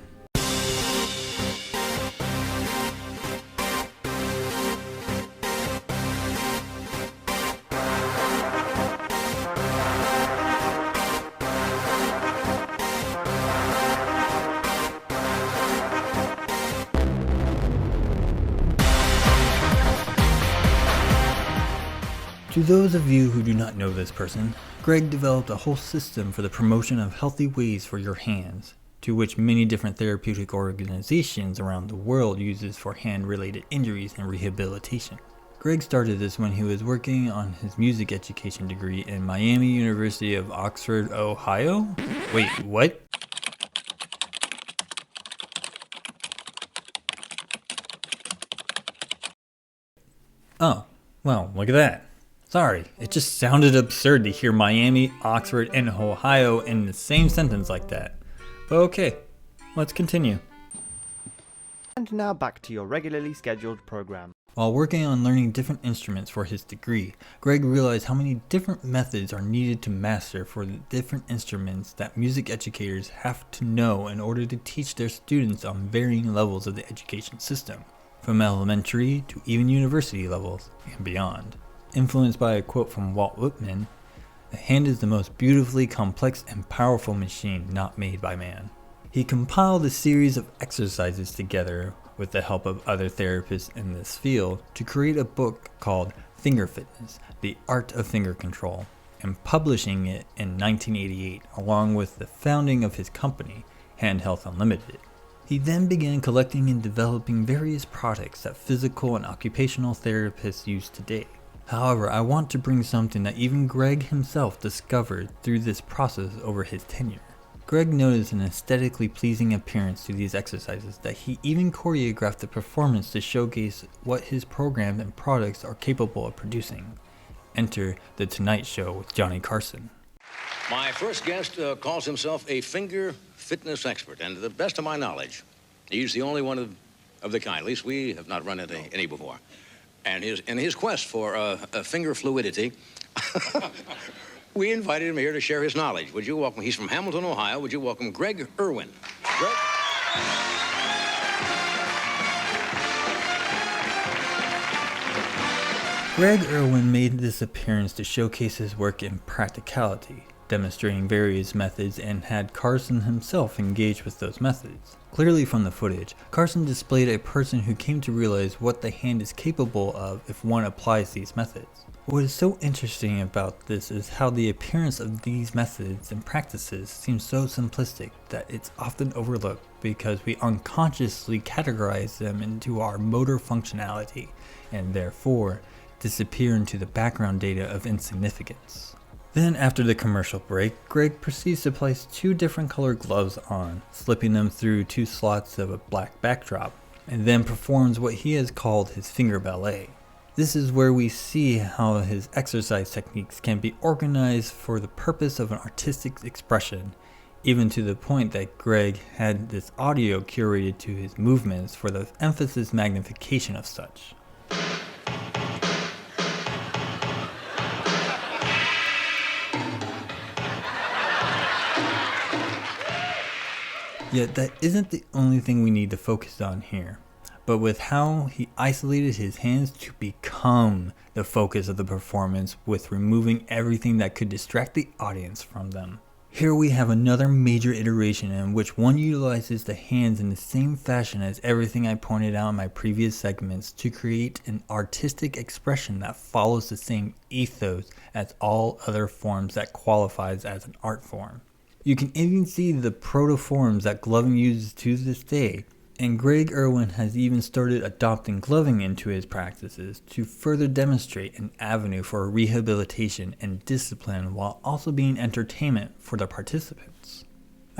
To those of you who do not know this person, Greg developed a whole system for the promotion of healthy ways for your hands, to which many different therapeutic organizations around the world uses for hand-related injuries and rehabilitation. Greg started this when he was working on his music education degree in Miami University of Oxford, Ohio? Wait, what? Oh, well, look at that. Sorry, it just sounded absurd to hear Miami, Oxford, and Ohio in the same sentence like that. But okay, let's continue. And now back to your regularly scheduled program. While working on learning different instruments for his degree, Greg realized how many different methods are needed to master for the different instruments that music educators have to know in order to teach their students on varying levels of the education system, from elementary to even university levels and beyond. Influenced by a quote from Walt Whitman, "The hand is the most beautifully complex and powerful machine not made by man." He compiled a series of exercises together with the help of other therapists in this field to create a book called Finger Fitness, The Art of Finger Control, and publishing it in 1988 along with the founding of his company, Hand Health Unlimited. He then began collecting and developing various products that physical and occupational therapists use today. However, I want to bring something that even Greg himself discovered through this process over his tenure. Greg noticed an aesthetically pleasing appearance to these exercises that he even choreographed the performance to showcase what his programs and products are capable of producing. Enter The Tonight Show with Johnny Carson. My first guest calls himself a finger fitness expert, and to the best of my knowledge, he's the only one of the kind. At least we have not run into any before. And in his quest for finger fluidity, we invited him here to share his knowledge. Would you welcome, he's from Hamilton, Ohio. Would you welcome Greg Irwin? Greg? Greg Irwin made this appearance to showcase his work in practicality, demonstrating various methods, and had Carson himself engage with those methods. Clearly from the footage, Carson displayed a person who came to realize what the hand is capable of if one applies these methods. What is so interesting about this is how the appearance of these methods and practices seems so simplistic that it's often overlooked because we unconsciously categorize them into our motor functionality and therefore disappear into the background data of insignificance. Then after the commercial break, Greg proceeds to place two different colored gloves on, slipping them through two slots of a black backdrop, and then performs what he has called his finger ballet. This is where we see how his exercise techniques can be organized for the purpose of an artistic expression, even to the point that Greg had this audio curated to his movements for the emphasis magnification of such. Yet that isn't the only thing we need to focus on here, but with how he isolated his hands to become the focus of the performance with removing everything that could distract the audience from them. Here we have another major iteration in which one utilizes the hands in the same fashion as everything I pointed out in my previous segments to create an artistic expression that follows the same ethos as all other forms that qualifies as an art form. You can even see the protoforms that gloving uses to this day, And Greg Irwin has even started adopting gloving into his practices to further demonstrate an avenue for rehabilitation and discipline while also being entertainment for the participants.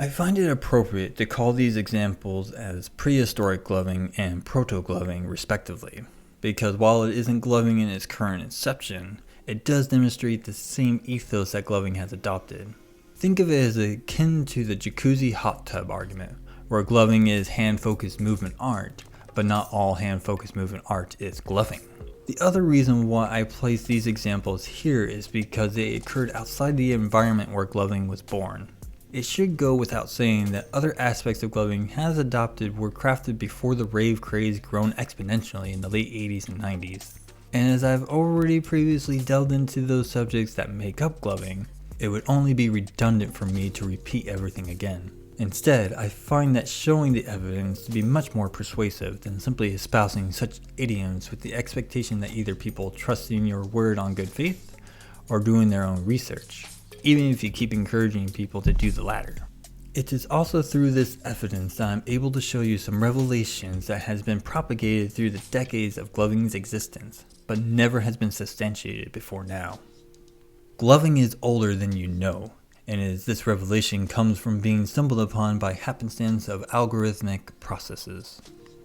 I find it appropriate to call these examples as prehistoric gloving and proto-gloving respectively, because while it isn't gloving in its current inception, it does demonstrate the same ethos that gloving has adopted. Think of it as akin to the jacuzzi hot tub argument, where gloving is hand-focused movement art, but not all hand-focused movement art is gloving. The other reason why I place these examples here is because they occurred outside the environment where gloving was born. It should go without saying that other aspects of gloving has adopted were crafted before the rave craze grown exponentially in the late 80s and 90s. And as I've already previously delved into those subjects that make up gloving, it would only be redundant for me to repeat everything again. Instead, I find that showing the evidence to be much more persuasive than simply espousing such idioms with the expectation that either people trust in your word on good faith or doing their own research, even if you keep encouraging people to do the latter. It is also through this evidence that I'm able to show you some revelations that has been propagated through the decades of gloving's existence, but never has been substantiated before now. Gloving is older than you know, and as this revelation comes from being stumbled upon by happenstance of algorithmic processes.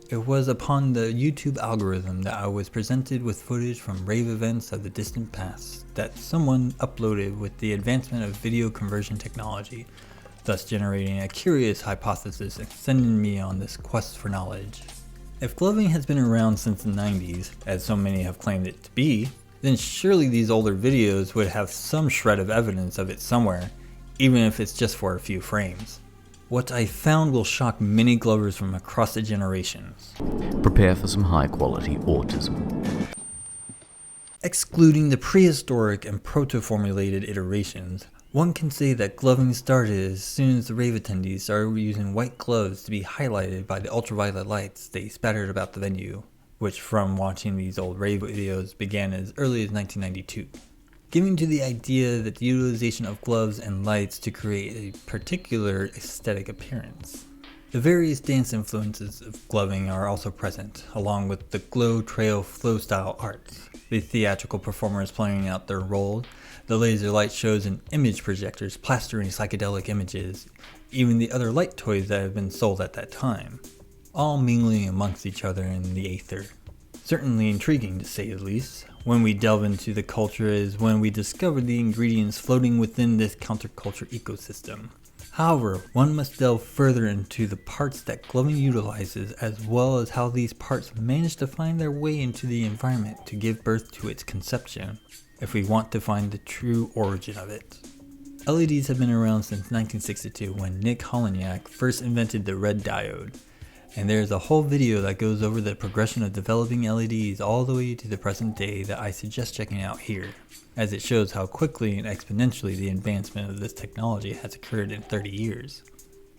It was upon the YouTube algorithm that I was presented with footage from rave events of the distant past that someone uploaded with the advancement of video conversion technology, thus generating a curious hypothesis and sending me on this quest for knowledge. If gloving has been around since the 90s, as so many have claimed it to be, then surely these older videos would have some shred of evidence of it somewhere, even if it's just for a few frames. What I found will shock many glovers from across the generations. Prepare for some high quality autism. Excluding the prehistoric and proto-formulated iterations, one can say that gloving started as soon as the rave attendees started using white gloves to be highlighted by the ultraviolet lights they spattered about the venue, which from watching these old rave videos began as early as 1992. Giving to the idea that the utilization of gloves and lights to create a particular aesthetic appearance. The various dance influences of gloving are also present, along with the glow, trail, flow style arts, the theatrical performers playing out their role, the laser light shows and image projectors plastering psychedelic images, even the other light toys that have been sold at that time, all mingling amongst each other in the aether. Certainly intriguing to say the least. When we delve into the culture is when we discover the ingredients floating within this counterculture ecosystem. However, one must delve further into the parts that gloving utilizes, as well as how these parts manage to find their way into the environment to give birth to its conception, if we want to find the true origin of it. LEDs have been around since 1962 when Nick Holonyak first invented the red diode. And there's a whole video that goes over the progression of developing LEDs all the way to the present day that I suggest checking out here, as it shows how quickly and exponentially the advancement of this technology has occurred in 30 years.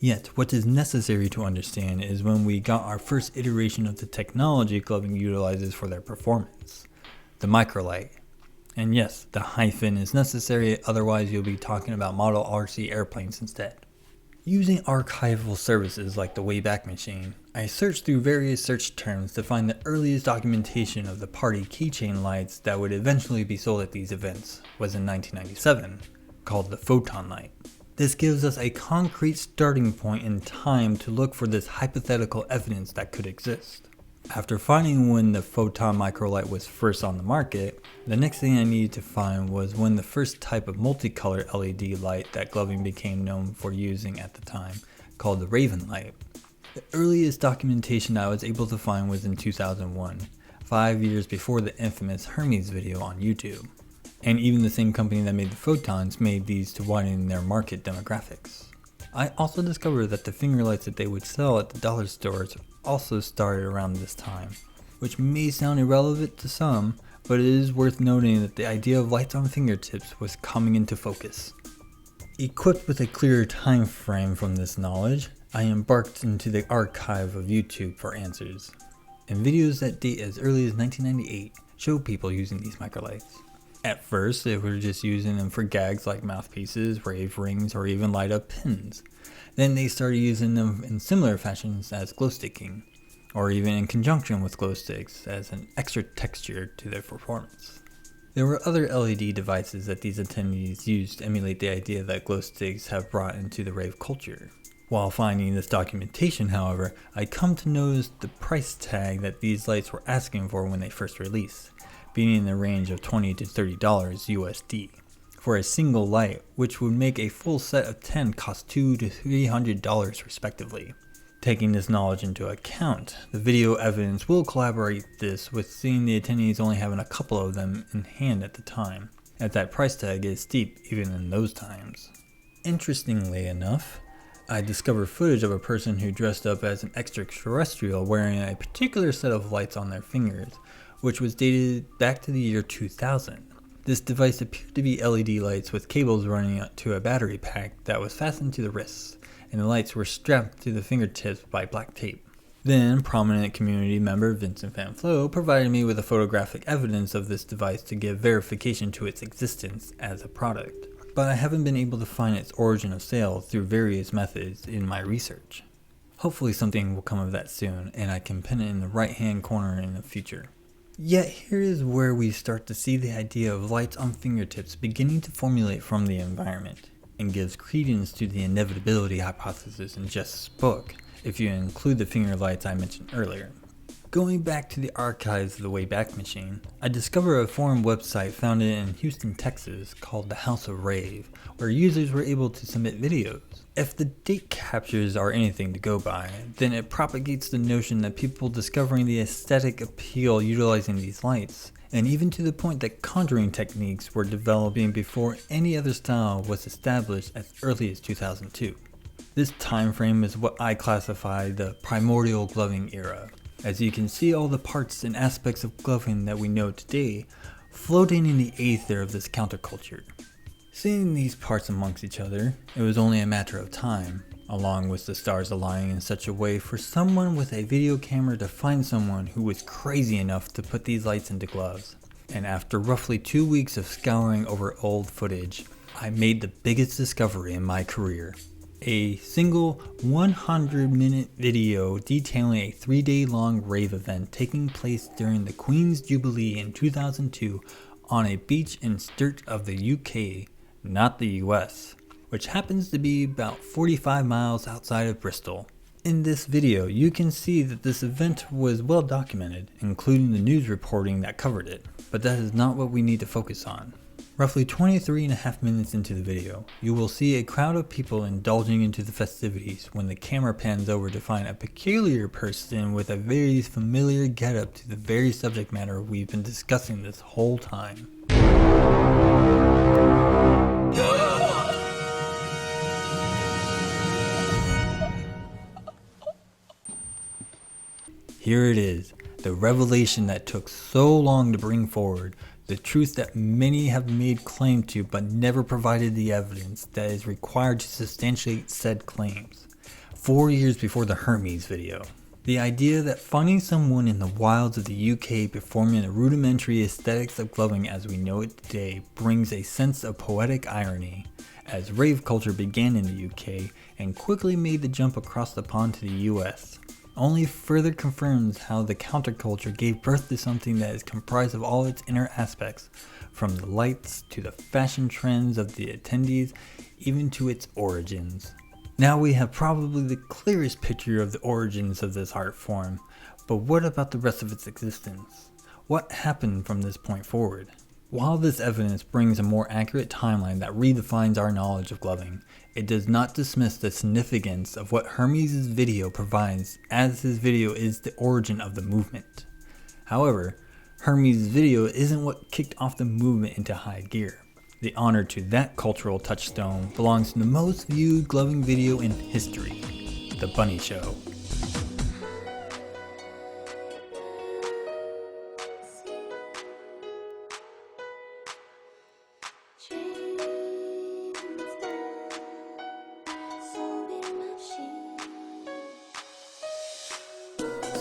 Yet, what is necessary to understand is when we got our first iteration of the technology gloving utilizes for their performance, the microlight. And yes, the hyphen is necessary, otherwise you'll be talking about Model RC airplanes instead. Using archival services like the Wayback Machine, I searched through various search terms to find the earliest documentation of the party keychain lights that would eventually be sold at these events was in 1997, called the photon light. This gives us a concrete starting point in time to look for this hypothetical evidence that could exist. After finding when the photon microlight was first on the market, the next thing I needed to find was when the first type of multicolored LED light that gloving became known for using at the time, called the Raven light. The earliest documentation I was able to find was in 2001, 5 years before the infamous Hermes video on YouTube. And even the same company that made the photons made these to widen their market demographics. I also discovered that the finger lights that they would sell at the dollar stores also started around this time, which may sound irrelevant to some, but it is worth noting that the idea of lights on fingertips was coming into focus. Equipped with a clearer time frame from this knowledge, I embarked into the archive of YouTube for answers, and videos that date as early as 1998 show people using these microlights. At first, they were just using them for gags like mouthpieces, rave rings, or even light up pins. Then they started using them in similar fashions as glow sticking, or even in conjunction with glow sticks as an extra texture to their performance. There were other LED devices that these attendees used to emulate the idea that glow sticks have brought into the rave culture. While finding this documentation, however, I come to notice the price tag that these lights were asking for when they first released, being in the range of $20 to $30 USD. For a single light, which would make a full set of 10 cost $200 to $300 respectively. Taking this knowledge into account, the video evidence will collaborate this with seeing the attendees only having a couple of them in hand at the time, as that price tag is steep even in those times. Interestingly enough, I discovered footage of a person who dressed up as an extraterrestrial wearing a particular set of lights on their fingers, which was dated back to the year 2000. This device appeared to be LED lights with cables running to a battery pack that was fastened to the wrists, and the lights were strapped to the fingertips by black tape. Then, prominent community member Vincent Van Flo provided me with a photographic evidence of this device to give verification to its existence as a product, but I haven't been able to find its origin of sale through various methods in my research. Hopefully something will come of that soon, and I can pin it in the right hand corner in the future. Yet here is where we start to see the idea of lights on fingertips beginning to formulate from the environment, and gives credence to the inevitability hypothesis in Jess's book, if you include the finger lights I mentioned earlier. Going back to the archives of the Wayback Machine, I discovered a forum website founded in Houston, Texas called the House of Rave, where users were able to submit videos. If the date captures are anything to go by, then it propagates the notion that people discovering the aesthetic appeal utilizing these lights, and even to the point that conjuring techniques were developing before any other style was established as early as 2002. This time frame is what I classify the primordial gloving era, as you can see all the parts and aspects of gloving that we know today floating in the aether of this counterculture. Seeing these parts amongst each other, it was only a matter of time, along with the stars aligning in such a way for someone with a video camera to find someone who was crazy enough to put these lights into gloves. And after roughly 2 weeks of scouring over old footage, I made the biggest discovery in my career. A single 100-minute video detailing a 3-day-long rave event taking place during the Queen's Jubilee in 2002 on a beach in Sturt of the UK, not the US, which happens to be about 45 miles outside of Bristol. In this video, you can see that this event was well documented, including the news reporting that covered it, but that is not what we need to focus on. Roughly 23.5 minutes into the video, you will see a crowd of people indulging into the festivities when the camera pans over to find a peculiar person with a very familiar getup to the very subject matter we've been discussing this whole time. Here it is, the revelation that took so long to bring forward, the truth that many have made claim to but never provided the evidence that is required to substantiate said claims. 4 years before the Hermes video. The idea that finding someone in the wilds of the UK performing the rudimentary aesthetics of gloving as we know it today brings a sense of poetic irony, as rave culture began in the UK and quickly made the jump across the pond to the US. Only further confirms how the counterculture gave birth to something that is comprised of all its inner aspects, from the lights to the fashion trends of the attendees, even to its origins. Now we have probably the clearest picture of the origins of this art form, but what about the rest of its existence? What happened from this point forward? While this evidence brings a more accurate timeline that redefines our knowledge of gloving, it does not dismiss the significance of what Hermes' video provides, as his video is the origin of the movement. However, Hermes' video isn't what kicked off the movement into high gear. The honor to that cultural touchstone belongs to the most viewed gloving video in history, The Bunny Show.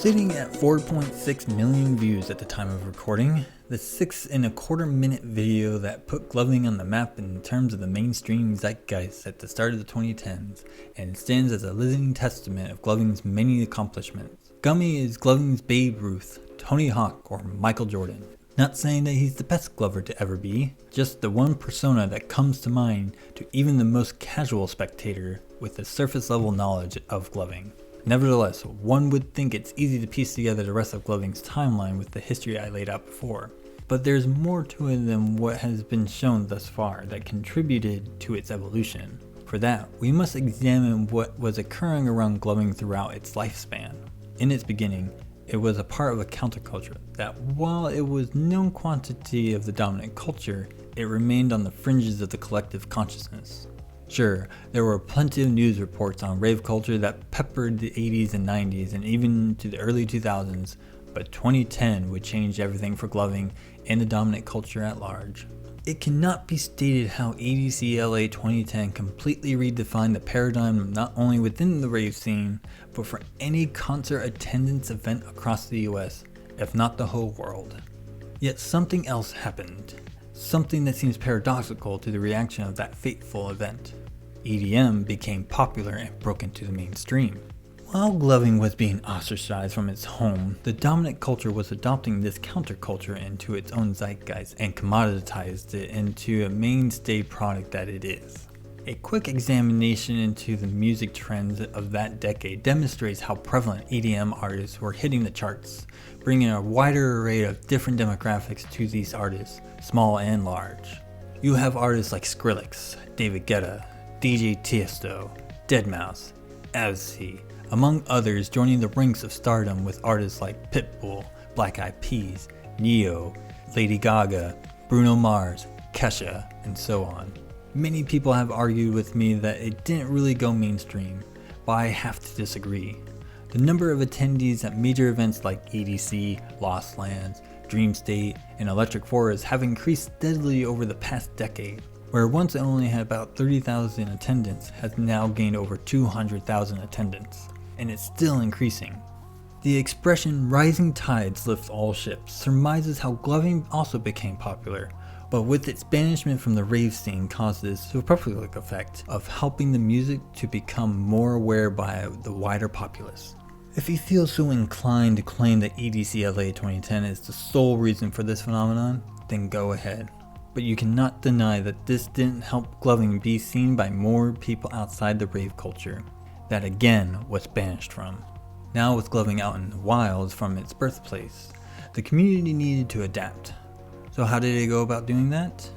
Sitting at 4.6 million views at the time of recording, the 6.25-minute video that put gloving on the map in terms of the mainstream zeitgeist at the start of the 2010s, and stands as a living testament of gloving's many accomplishments. Gummy is gloving's Babe Ruth, Tony Hawk, or Michael Jordan. Not saying that he's the best glover to ever be, just the one persona that comes to mind to even the most casual spectator with a surface level knowledge of gloving. Nevertheless, one would think it's easy to piece together the rest of gloving's timeline with the history I laid out before. But there's more to it than what has been shown thus far that contributed to its evolution. For that, we must examine what was occurring around gloving throughout its lifespan. In its beginning, it was a part of a counterculture that, while it was known quantity of the dominant culture, it remained on the fringes of the collective consciousness. Sure, there were plenty of news reports on rave culture that peppered the 80s and 90s and even to the early 2000s, but 2010 would change everything for gloving and the dominant culture at large. It cannot be stated how EDC LA 2010 completely redefined the paradigm not only within the rave scene, but for any concert attendance event across the US, if not the whole world. Yet something else happened. Something that seems paradoxical to the reaction of that fateful event. EDM became popular and broke into the mainstream. While gloving was being ostracized from its home, the dominant culture was adopting this counterculture into its own zeitgeist and commoditized it into a mainstay product that it is. A quick examination into the music trends of that decade demonstrates how prevalent EDM artists were hitting the charts, bringing a wider array of different demographics to these artists, small and large. You have artists like Skrillex, David Guetta, DJ Tiesto, Deadmau5, Avicii, among others joining the ranks of stardom with artists like Pitbull, Black Eyed Peas, Neo, Lady Gaga, Bruno Mars, Kesha, and so on. Many people have argued with me that it didn't really go mainstream, but I have to disagree. The number of attendees at major events like EDC, Lost Lands, Dream State, and Electric Forest have increased steadily over the past decade. Where once it only had about 30,000 attendance has now gained over 200,000 attendance, and it's still increasing. The expression rising tides lift all ships surmises how gloving also became popular, but with its banishment from the rave scene caused this superfluous effect of helping the music to become more aware by the wider populace. If you feel so inclined to claim that EDC LA 2010 is the sole reason for this phenomenon, then go ahead. But you cannot deny that this didn't help gloving be seen by more people outside the rave culture, that again was banished from. Now with gloving out in the wilds from its birthplace, the community needed to adapt. So how did it go about doing that?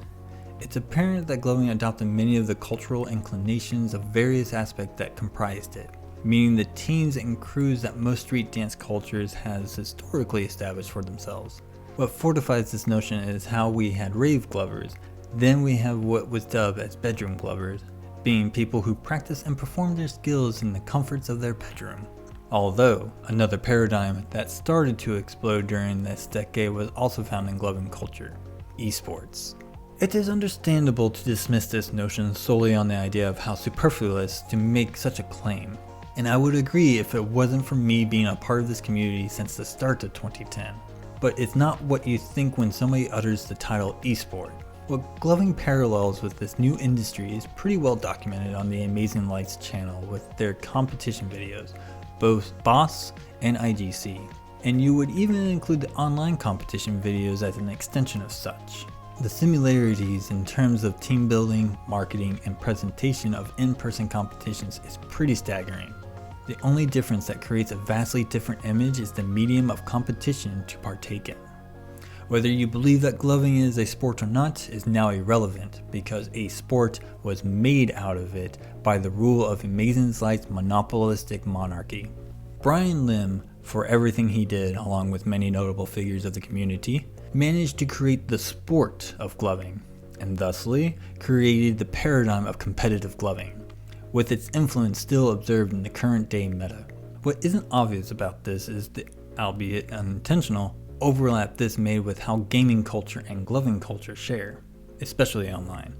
It's apparent that gloving adopted many of the cultural inclinations of various aspects that comprised it, meaning the teams and crews that most street dance cultures has historically established for themselves. What fortifies this notion is how we had rave glovers, then we have what was dubbed as bedroom glovers, being people who practice and perform their skills in the comforts of their bedroom. Although, another paradigm that started to explode during this decade was also found in gloving culture, esports. It is understandable to dismiss this notion solely on the idea of how superfluous to make such a claim, and I would agree if it wasn't for me being a part of this community since the start of 2010. But it's not what you think when somebody utters the title esport. What gloving parallels with this new industry is pretty well documented on the Amazing Lights channel with their competition videos, both BOSS and IGC. And you would even include the online competition videos as an extension of such. The similarities in terms of team building, marketing, and presentation of in-person competitions is pretty staggering. The only difference that creates a vastly different image is the medium of competition to partake in. Whether you believe that gloving is a sport or not is now irrelevant, because a sport was made out of it by the rule of Amazing Light's monopolistic monarchy. Brian Lim, for everything he did along with many notable figures of the community, managed to create the sport of gloving, and thusly created the paradigm of competitive gloving, with its influence still observed in the current day meta. What isn't obvious about this is the, albeit unintentional, overlap this made with how gaming culture and gloving culture share, especially online.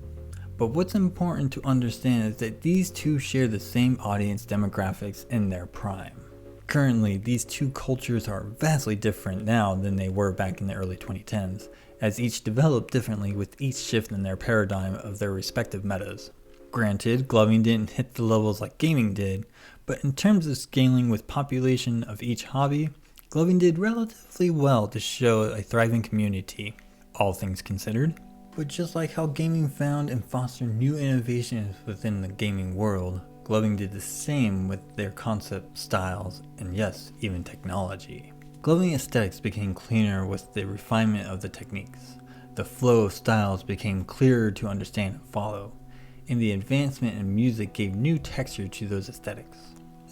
But what's important to understand is that these two share the same audience demographics in their prime. Currently, these two cultures are vastly different now than they were back in the early 2010s, as each developed differently with each shift in their paradigm of their respective metas. Granted, gloving didn't hit the levels like gaming did, but in terms of scaling with population of each hobby, gloving did relatively well to show a thriving community, all things considered. But just like how gaming found and fostered new innovations within the gaming world, gloving did the same with their concept, styles, and yes, even technology. Gloving aesthetics became cleaner with the refinement of the techniques. The flow of styles became clearer to understand and follow, and the advancement in music gave new texture to those aesthetics.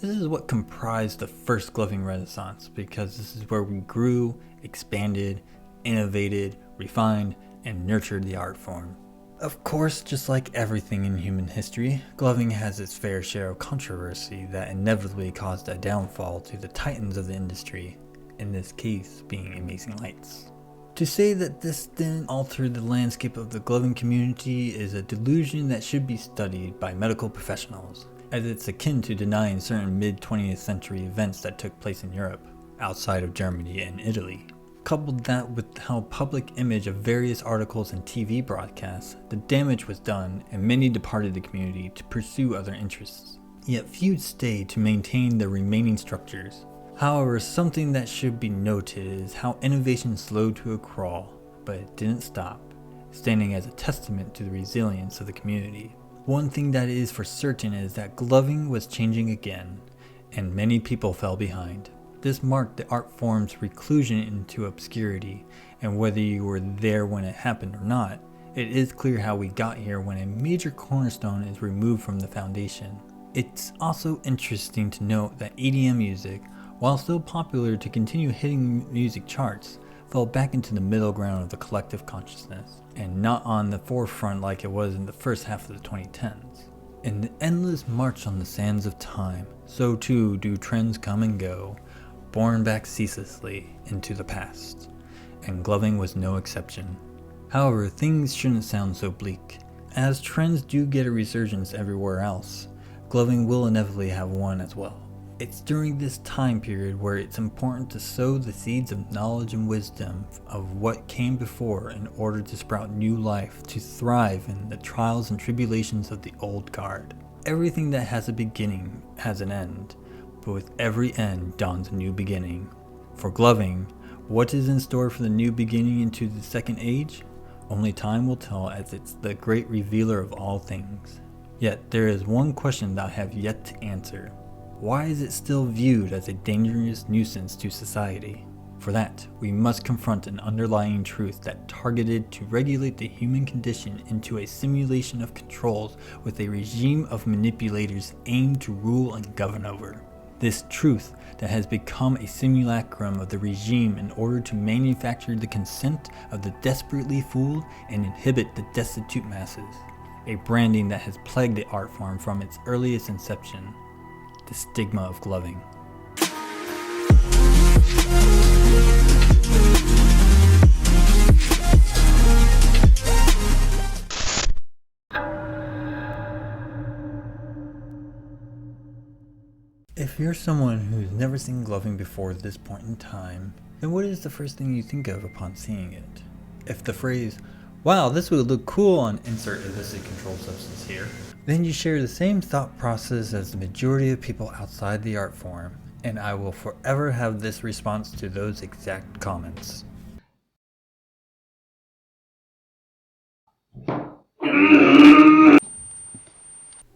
This is what comprised the first gloving renaissance, because this is where we grew, expanded, innovated, refined, and nurtured the art form. Of course, just like everything in human history, gloving has its fair share of controversy that inevitably caused a downfall to the titans of the industry, in this case being Amazing Lights. To say that this didn't alter the landscape of the gloving community is a delusion that should be studied by medical professionals, as it's akin to denying certain mid-20th century events that took place in Europe, outside of Germany and Italy. Coupled that with how public image of various articles and TV broadcasts, the damage was done and many departed the community to pursue other interests. Yet few stayed to maintain the remaining structures. However, something that should be noted is how innovation slowed to a crawl, but it didn't stop, standing as a testament to the resilience of the community. One thing that is for certain is that gloving was changing again, and many people fell behind. This marked the art form's reclusion into obscurity, and whether you were there when it happened or not, it is clear how we got here when a major cornerstone is removed from the foundation. It's also interesting to note that EDM music, while still popular to continue hitting music charts, fell back into the middle ground of the collective consciousness, and not on the forefront like it was in the first half of the 2010s. In the endless march on the sands of time, so too do trends come and go, born back ceaselessly into the past, and gloving was no exception. However, things shouldn't sound so bleak. As trends do get a resurgence everywhere else, gloving will inevitably have one as well. It's during this time period where it's important to sow the seeds of knowledge and wisdom of what came before in order to sprout new life to thrive in the trials and tribulations of the old guard. Everything that has a beginning has an end, but with every end dawns a new beginning. For gloving, what is in store for the new beginning into the second age? Only time will tell, as it's the great revealer of all things. Yet there is one question that I have yet to answer. Why is it still viewed as a dangerous nuisance to society? For that, we must confront an underlying truth that targeted to regulate the human condition into a simulation of controls with a regime of manipulators aimed to rule and govern over. This truth that has become a simulacrum of the regime in order to manufacture the consent of the desperately fooled and inhibit the destitute masses. A branding that has plagued the art form from its earliest inception. The stigma of gloving. If you're someone who's never seen gloving before this point in time, then what is the first thing you think of upon seeing it? If the phrase, "Wow, this would look cool on insert illicit controlled substance here," then you share the same thought process as the majority of people outside the art form, and I will forever have this response to those exact comments.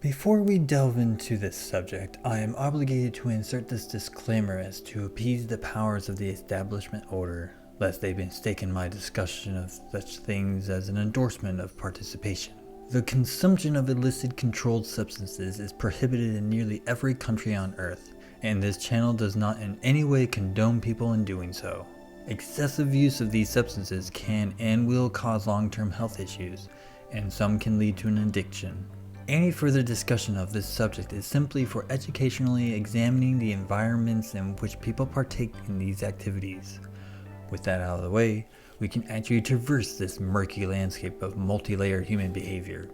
Before we delve into this subject, I am obligated to insert this disclaimer as to appease the powers of the establishment order, lest they mistaken my discussion of such things as an endorsement of participation. The consumption of illicit controlled substances is prohibited in nearly every country on Earth, and this channel does not in any way condone people in doing so. Excessive use of these substances can and will cause long-term health issues, and some can lead to an addiction. Any further discussion of this subject is simply for educationally examining the environments in which people partake in these activities. With that out of the way, we can actually traverse this murky landscape of multi-layered human behavior.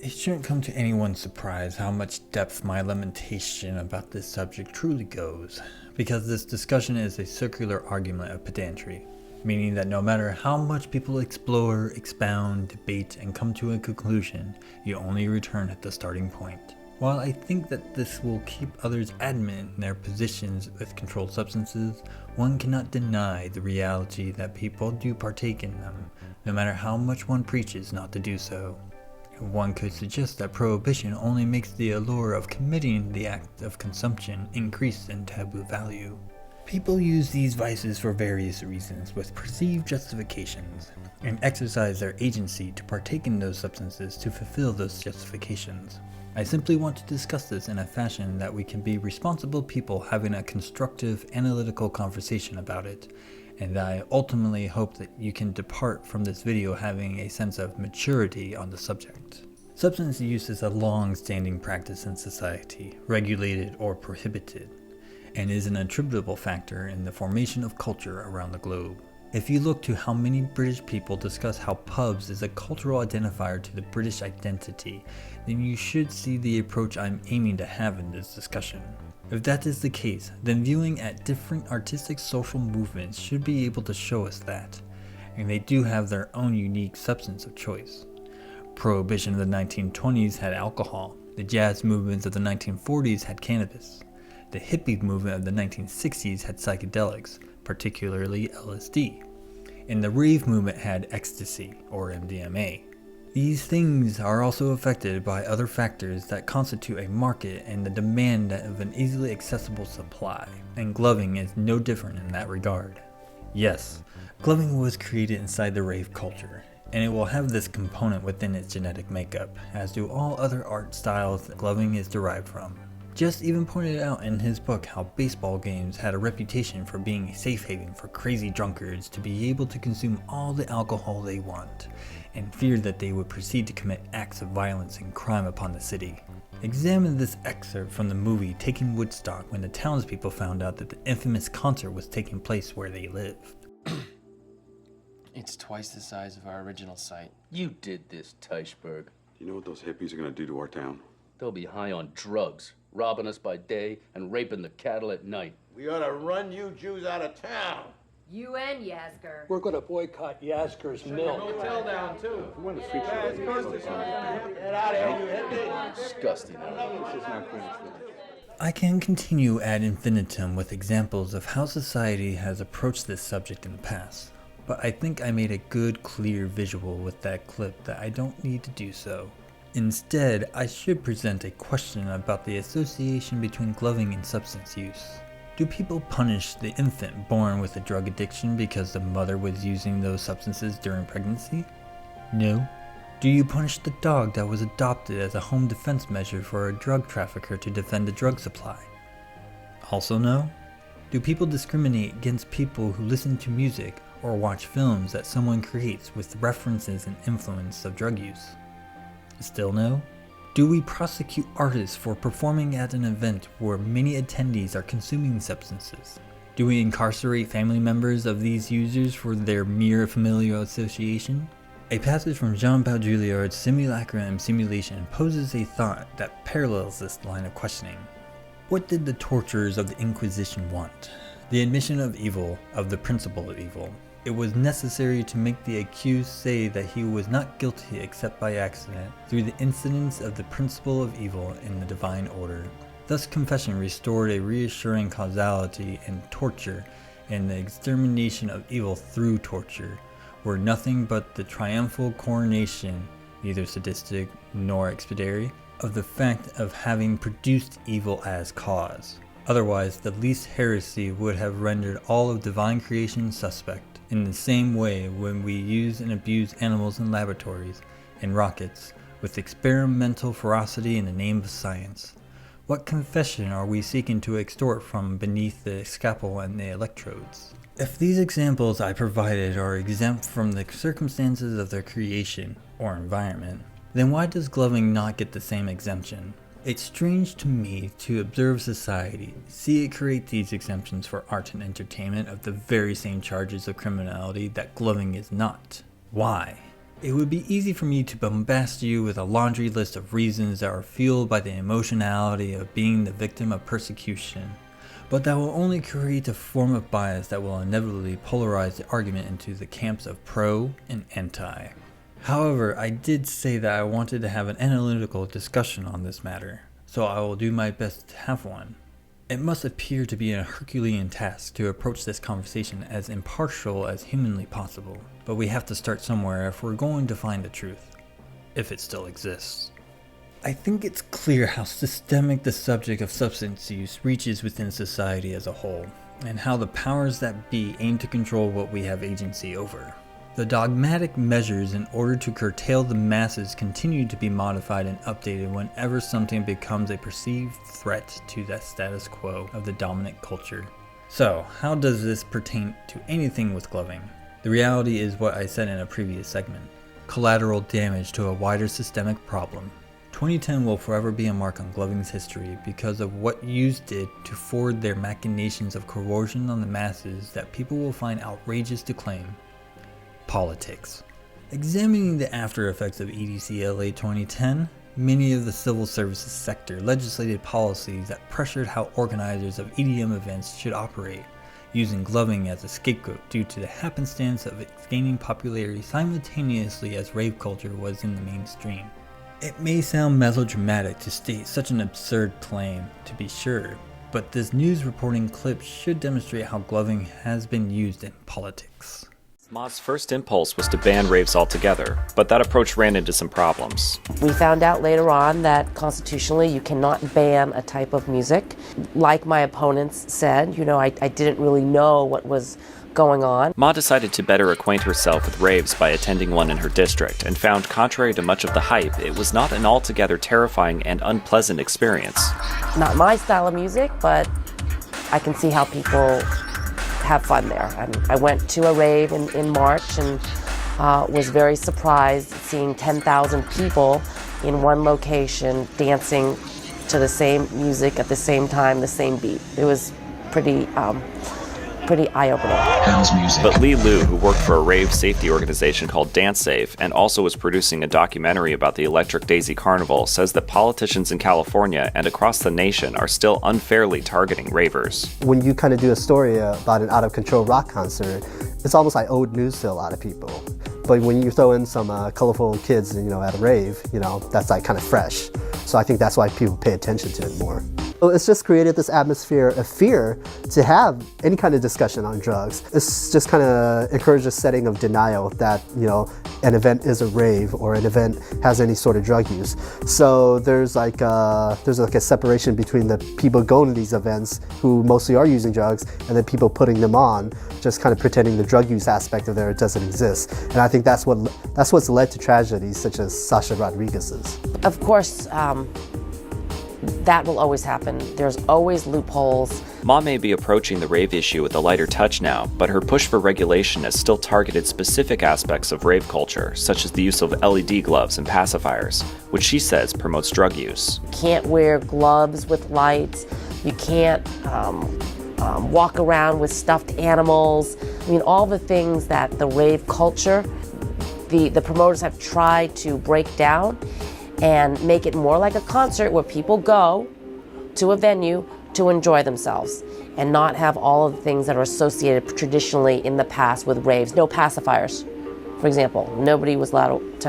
It shouldn't come to anyone's surprise how much depth my lamentation about this subject truly goes, because this discussion is a circular argument of pedantry, meaning that no matter how much people explore, expound, debate, and come to a conclusion, you only return at the starting point. While I think that this will keep others adamant in their positions with controlled substances, one cannot deny the reality that people do partake in them, no matter how much one preaches not to do so. One could suggest that prohibition only makes the allure of committing the act of consumption increase in taboo value. People use these vices for various reasons with perceived justifications, and exercise their agency to partake in those substances to fulfill those justifications. I simply want to discuss this in a fashion that we can be responsible people having a constructive, analytical conversation about it, and I ultimately hope that you can depart from this video having a sense of maturity on the subject. Substance use is a long-standing practice in society, regulated or prohibited, and is an attributable factor in the formation of culture around the globe. If you look to how many British people discuss how pubs is a cultural identifier to the British identity, then you should see the approach I'm aiming to have in this discussion. If that is the case, then viewing at different artistic social movements should be able to show us that, and they do have their own unique substance of choice. Prohibition of the 1920s had alcohol, the jazz movements of the 1940s had cannabis, the hippie movement of the 1960s had psychedelics, particularly LSD, and the rave movement had ecstasy, or MDMA. These things are also affected by other factors that constitute a market and the demand of an easily accessible supply, and gloving is no different in that regard. Yes, gloving was created inside the rave culture, and it will have this component within its genetic makeup, as do all other art styles that gloving is derived from. Just even pointed out in his book how baseball games had a reputation for being a safe haven for crazy drunkards to be able to consume all the alcohol they want, and feared that they would proceed to commit acts of violence and crime upon the city. Examine this excerpt from the movie Taking Woodstock when the townspeople found out that the infamous concert was taking place where they lived. It's twice the size of our original site. You did this, Teichberg. Do you know what those hippies are gonna do to our town? They'll be high on drugs, robbing us by day and raping the cattle at night. We ought to run you Jews out of town. You and Yasker. We're going to boycott Yasker's mill. Hotel down, too. We want to street show. Get out of here, you hippie. Disgusting. This is not Greenwich Village. I can continue ad infinitum with examples of how society has approached this subject in the past, but I think I made a good, clear visual with that clip that I don't need to do so. Instead, I should present a question about the association between gloving and substance use. Do people punish the infant born with a drug addiction because the mother was using those substances during pregnancy? No. Do you punish the dog that was adopted as a home defense measure for a drug trafficker to defend a drug supply? Also no. Do people discriminate against people who listen to music or watch films that someone creates with references and influence of drug use? Still no? Do we prosecute artists for performing at an event where many attendees are consuming substances? Do we incarcerate family members of these users for their mere familial association? A passage from Jean Baudrillard's Simulacra and Simulation poses a thought that parallels this line of questioning. What did the torturers of the Inquisition want? The admission of evil, of the principle of evil. It was necessary to make the accused say that he was not guilty except by accident, through the incidence of the principle of evil in the divine order. Thus confession restored a reassuring causality in torture, and the extermination of evil through torture were nothing but the triumphal coronation, neither sadistic nor expeditory, of the fact of having produced evil as cause. Otherwise, the least heresy would have rendered all of divine creation suspect. In the same way, when we use and abuse animals in laboratories, and rockets, with experimental ferocity in the name of science, what confession are we seeking to extort from beneath the scalpel and the electrodes? If these examples I provided are exempt from the circumstances of their creation, or environment, then why does gloving not get the same exemption? It's strange to me to observe society, see it create these exemptions for art and entertainment of the very same charges of criminality that gloving is not. Why? It would be easy for me to bombast you with a laundry list of reasons that are fueled by the emotionality of being the victim of persecution, but that will only create a form of bias that will inevitably polarize the argument into the camps of pro and anti. However, I did say that I wanted to have an analytical discussion on this matter, so I will do my best to have one. It must appear to be a Herculean task to approach this conversation as impartial as humanly possible, but we have to start somewhere if we're going to find the truth, if it still exists. I think it's clear how systemic the subject of substance use reaches within society as a whole, and how the powers that be aim to control what we have agency over. The dogmatic measures in order to curtail the masses continue to be modified and updated whenever something becomes a perceived threat to the status quo of the dominant culture. So, how does this pertain to anything with gloving? The reality is what I said in a previous segment: collateral damage to a wider systemic problem. 2010 will forever be a mark on gloving's history because of what youths did to forward their machinations of coercion on the masses that people will find outrageous to claim. Politics. Examining the after effects of EDCLA 2010, many of the civil services sector legislated policies that pressured how organizers of EDM events should operate, using gloving as a scapegoat due to the happenstance of its gaining popularity simultaneously as rave culture was in the mainstream. It may sound melodramatic to state such an absurd claim, to be sure, but this news reporting clip should demonstrate how gloving has been used in politics. Mod's first impulse was to ban raves altogether, but that approach ran into some problems. We found out later on that constitutionally you cannot ban a type of music. Like my opponents said, I didn't really know what was going on. Ma decided to better acquaint herself with raves by attending one in her district, and found, contrary to much of the hype, it was not an altogether terrifying and unpleasant experience. Not my style of music, but I can see how people have fun there. I went to a rave in March and was very surprised seeing 10,000 people in one location dancing to the same music at the same time, the same beat. It was pretty eye-opening. House music. But Lee Liu, who worked for a rave safety organization called Dance Safe and also was producing a documentary about the Electric Daisy Carnival, says that politicians in California and across the nation are still unfairly targeting ravers. When you kind of do a story about an out-of-control rock concert, it's almost like old news to a lot of people. But when you throw in some colorful kids, at a rave, that's like kind of fresh. So I think that's why people pay attention to it more. It's just created this atmosphere of fear to have any kind of discussion on drugs. It's just kind of encouraged a setting of denial that, an event is a rave or an event has any sort of drug use. So there's like a separation between the people going to these events who mostly are using drugs and the people putting them on, just kind of pretending the drug use aspect of there doesn't exist. And I think that's what's led to tragedies such as Sasha Rodriguez's. Of course, that will always happen. There's always loopholes. Ma may be approaching the rave issue with a lighter touch now, but her push for regulation has still targeted specific aspects of rave culture, such as the use of LED gloves and pacifiers, which she says promotes drug use. You can't wear gloves with lights. You can't walk around with stuffed animals. All the things that the rave culture, the promoters have tried to break down and make it more like a concert where people go to a venue to enjoy themselves and not have all of the things that are associated traditionally in the past with raves. No pacifiers, for example. Nobody was allowed to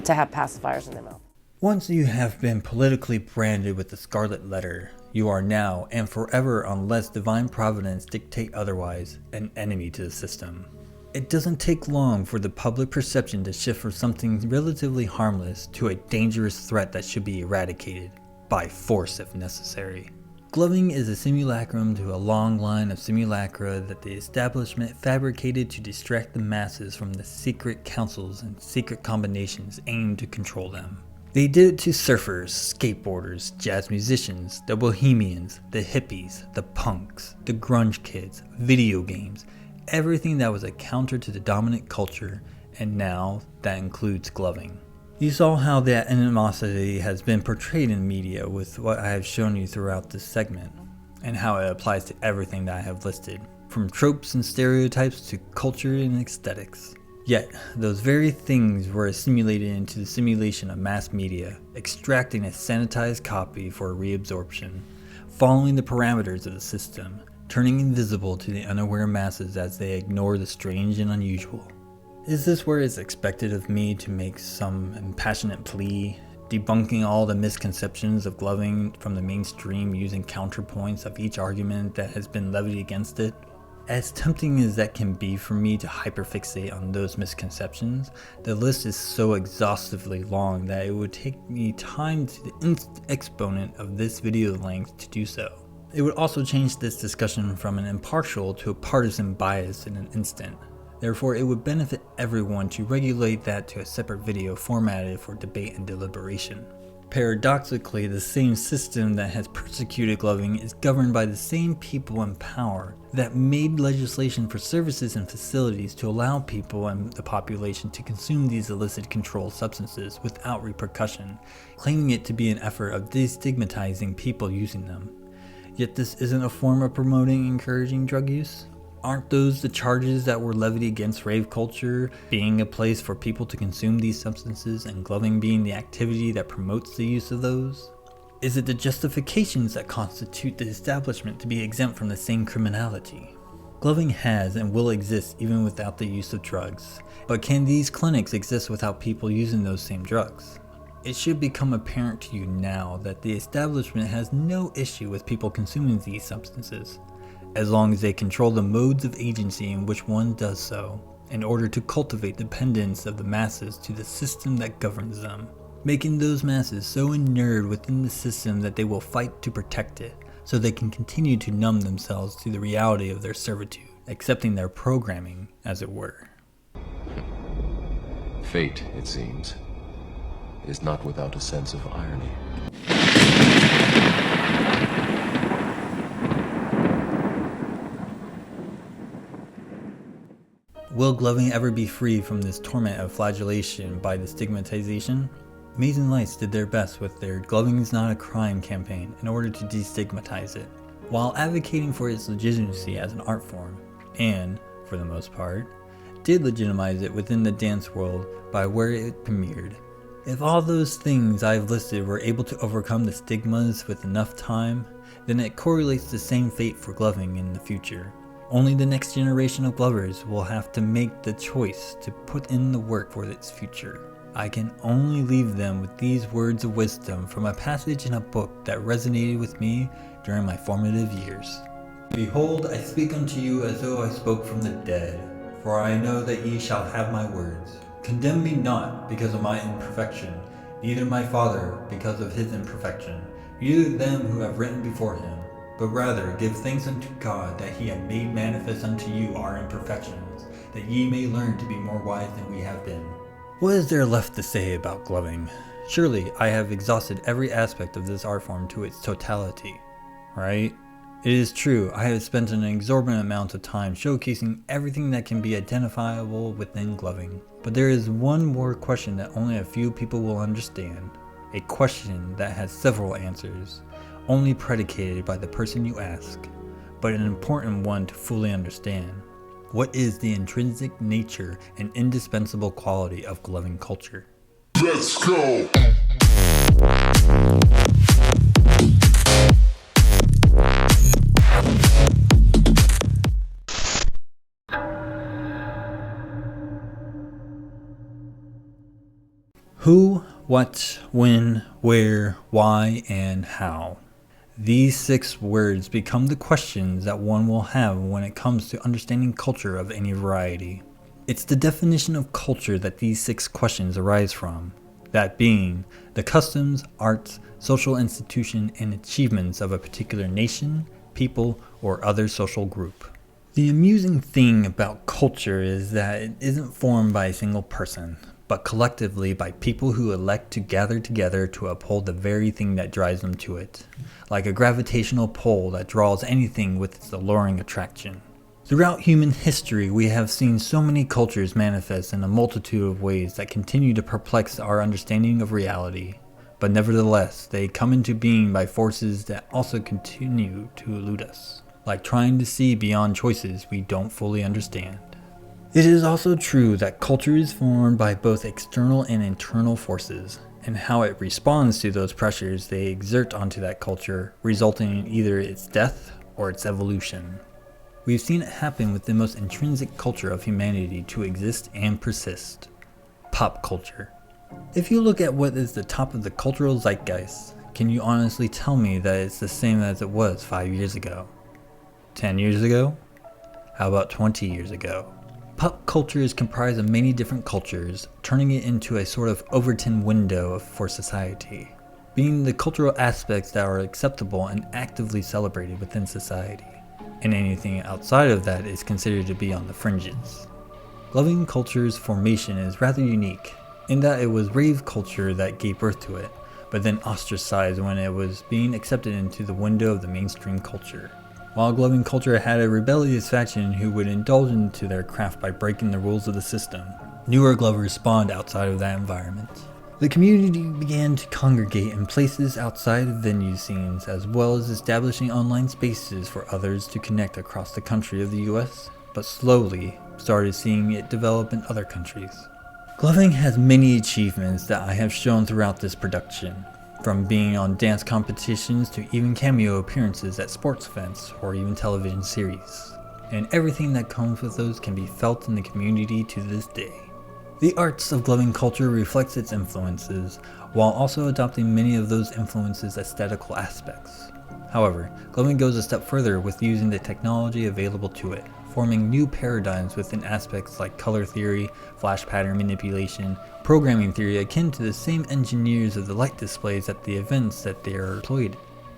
have pacifiers in their mouth. Once you have been politically branded with the scarlet letter, you are now and forever, unless divine providence dictate otherwise, an enemy to the system. It doesn't take long for the public perception to shift from something relatively harmless to a dangerous threat that should be eradicated, by force if necessary. Gloving is a simulacrum to a long line of simulacra that the establishment fabricated to distract the masses from the secret councils and secret combinations aimed to control them. They did it to surfers, skateboarders, jazz musicians, the bohemians, the hippies, the punks, the grunge kids, video games, everything that was a counter to the dominant culture, and now that includes gloving. You saw how that animosity has been portrayed in media with what I have shown you throughout this segment, and how it applies to everything that I have listed, from tropes and stereotypes to culture and aesthetics. Yet, those very things were assimilated into the simulation of mass media, extracting a sanitized copy for reabsorption, following the parameters of the system, turning invisible to the unaware masses as they ignore the strange and unusual. Is this where it's expected of me to make some impassionate plea, debunking all the misconceptions of gloving from the mainstream using counterpoints of each argument that has been levied against it? As tempting as that can be for me to hyperfixate on those misconceptions, the list is so exhaustively long that it would take me time to the nth exponent of this video length to do so. It would also change this discussion from an impartial to a partisan bias in an instant. Therefore, it would benefit everyone to regulate that to a separate video formatted for debate and deliberation. Paradoxically, the same system that has persecuted gloving is governed by the same people in power that made legislation for services and facilities to allow people and the population to consume these illicit controlled substances without repercussion, claiming it to be an effort of destigmatizing people using them. Yet this isn't a form of promoting and encouraging drug use? Aren't those the charges that were levied against rave culture, being a place for people to consume these substances and gloving being the activity that promotes the use of those? Is it the justifications that constitute the establishment to be exempt from the same criminality? Gloving has and will exist even without the use of drugs, but can these clinics exist without people using those same drugs? It should become apparent to you now that the establishment has no issue with people consuming these substances, as long as they control the modes of agency in which one does so, in order to cultivate dependence of the masses to the system that governs them, making those masses so inured within the system that they will fight to protect it, so they can continue to numb themselves to the reality of their servitude, accepting their programming, as it were. Fate, it seems, is not without a sense of irony. Will gloving ever be free from this torment of flagellation by the stigmatization? Amazing Lights did their best with their Gloving is Not a Crime campaign in order to destigmatize it, while advocating for its legitimacy as an art form, and, for the most part, did legitimize it within the dance world by where it premiered. If all those things I've listed were able to overcome the stigmas with enough time, then it correlates the same fate for gloving in the future. Only the next generation of glovers will have to make the choice to put in the work for its future. I can only leave them with these words of wisdom from a passage in a book that resonated with me during my formative years. Behold, I speak unto you as though I spoke from the dead, for I know that ye shall have my words. Condemn me not because of my imperfection, neither my Father because of his imperfection, neither them who have written before him, but rather give thanks unto God that he hath made manifest unto you our imperfections, that ye may learn to be more wise than we have been. What is there left to say about gloving? Surely I have exhausted every aspect of this art form to its totality, right? It is true, I have spent an exorbitant amount of time showcasing everything that can be identifiable within gloving. But there is one more question that only a few people will understand. A question that has several answers, only predicated by the person you ask, but an important one to fully understand. What is the intrinsic nature and indispensable quality of gloving culture? Let's go! Who, what, when, where, why, and how. These 6 words become the questions that one will have when it comes to understanding culture of any variety. It's the definition of culture that these 6 questions arise from, that being the customs, arts, social institution, and achievements of a particular nation, people, or other social group. The amusing thing about culture is that it isn't formed by a single person, but collectively by people who elect to gather together to uphold the very thing that drives them to it, like a gravitational pull that draws anything with its alluring attraction. Throughout human history, we have seen so many cultures manifest in a multitude of ways that continue to perplex our understanding of reality, but nevertheless, they come into being by forces that also continue to elude us, like trying to see beyond choices we don't fully understand. It is also true that culture is formed by both external and internal forces, and how it responds to those pressures they exert onto that culture, resulting in either its death or its evolution. We've seen it happen with the most intrinsic culture of humanity to exist and persist: pop culture. If you look at what is the top of the cultural zeitgeist, can you honestly tell me that it's the same as it was 5 years ago? 10 years ago? How about 20 years ago? Pop culture is comprised of many different cultures, turning it into a sort of Overton window for society, being the cultural aspects that are acceptable and actively celebrated within society, and anything outside of that is considered to be on the fringes. Gloving culture's formation is rather unique, in that it was rave culture that gave birth to it, but then ostracized when it was being accepted into the window of the mainstream culture. While gloving culture had a rebellious faction who would indulge into their craft by breaking the rules of the system, newer glovers spawned outside of that environment. The community began to congregate in places outside of venue scenes, as well as establishing online spaces for others to connect across the country of the US, but slowly started seeing it develop in other countries. Gloving has many achievements that I have shown throughout this production, from being on dance competitions to even cameo appearances at sports events or even television series. And everything that comes with those can be felt in the community to this day. The arts of gloving culture reflects its influences, while also adopting many of those influences' aesthetical aspects. However, gloving goes a step further with using the technology available to it, forming new paradigms within aspects like color theory, flash pattern manipulation, programming theory akin to the same engineers of the light displays at the events that they are employed,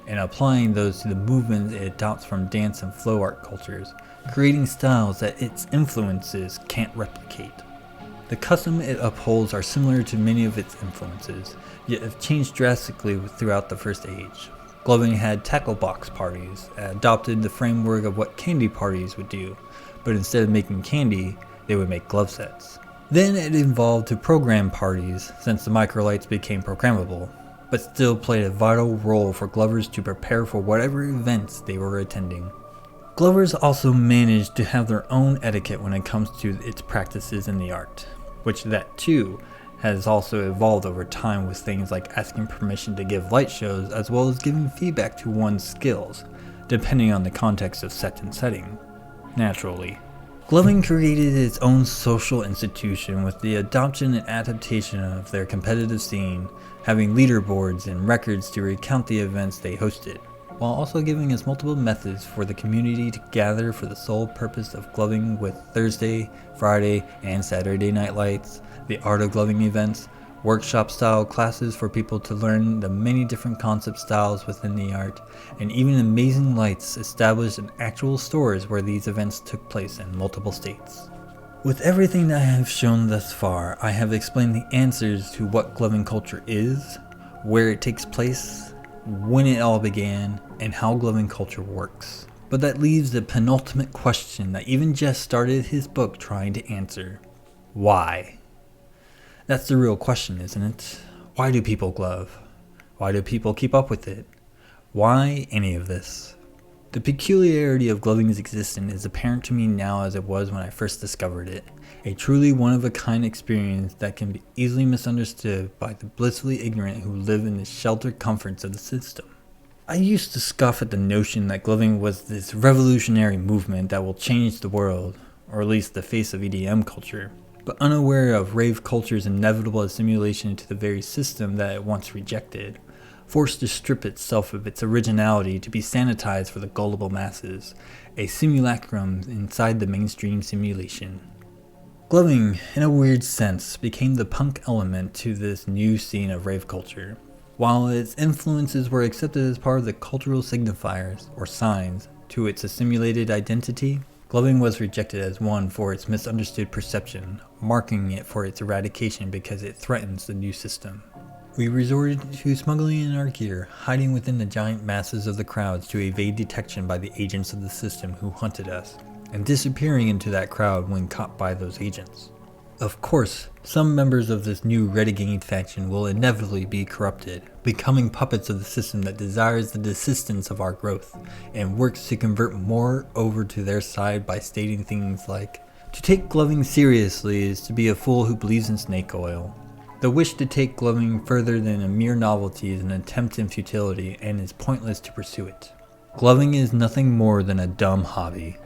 and applying those to the movements it adopts from dance and flow art cultures, creating styles that its influences can't replicate. The custom it upholds are similar to many of its influences, yet have changed drastically throughout the first age. Gloving had tackle box parties, adopted the framework of what candy parties would do, but instead of making candy, they would make glove sets. Then it evolved to program parties, since the microlights became programmable, but still played a vital role for glovers to prepare for whatever events they were attending. Glovers also managed to have their own etiquette when it comes to its practices in the art, which that too has also evolved over time with things like asking permission to give light shows as well as giving feedback to one's skills, depending on the context of set and setting. Naturally, gloving created its own social institution with the adoption and adaptation of their competitive scene, having leaderboards and records to recount the events they hosted, while also giving us multiple methods for the community to gather for the sole purpose of gloving with Thursday, Friday, and Saturday night lights, the art of gloving events, workshop-style classes for people to learn the many different concept styles within the art, and even amazing lights established in actual stores where these events took place in multiple states. With everything that I have shown thus far, I have explained the answers to what gloving culture is, where it takes place, when it all began, and how gloving culture works. But that leaves the penultimate question that even Jess started his book trying to answer. Why? That's the real question, isn't it? Why do people glove? Why do people keep up with it? Why any of this? The peculiarity of gloving's existence is apparent to me now as it was when I first discovered it. A truly one-of-a-kind experience that can be easily misunderstood by the blissfully ignorant who live in the sheltered comforts of the system. I used to scoff at the notion that gloving was this revolutionary movement that will change the world, or at least the face of EDM culture, but unaware of rave culture's inevitable assimilation to the very system that it once rejected, forced to strip itself of its originality to be sanitized for the gullible masses, a simulacrum inside the mainstream simulation. Gloving, in a weird sense, became the punk element to this new scene of rave culture. While its influences were accepted as part of the cultural signifiers, or signs, to its assimilated identity, gloving was rejected as one for its misunderstood perception, marking it for its eradication because it threatens the new system. We resorted to smuggling in our gear, hiding within the giant masses of the crowds to evade detection by the agents of the system who hunted us, and disappearing into that crowd when caught by those agents. Of course, some members of this new renegade faction will inevitably be corrupted, becoming puppets of the system that desires the desistance of our growth, and works to convert more over to their side by stating things like, To take gloving seriously is to be a fool who believes in snake oil. The wish to take gloving further than a mere novelty is an attempt in futility and is pointless to pursue it. Gloving is nothing more than a dumb hobby.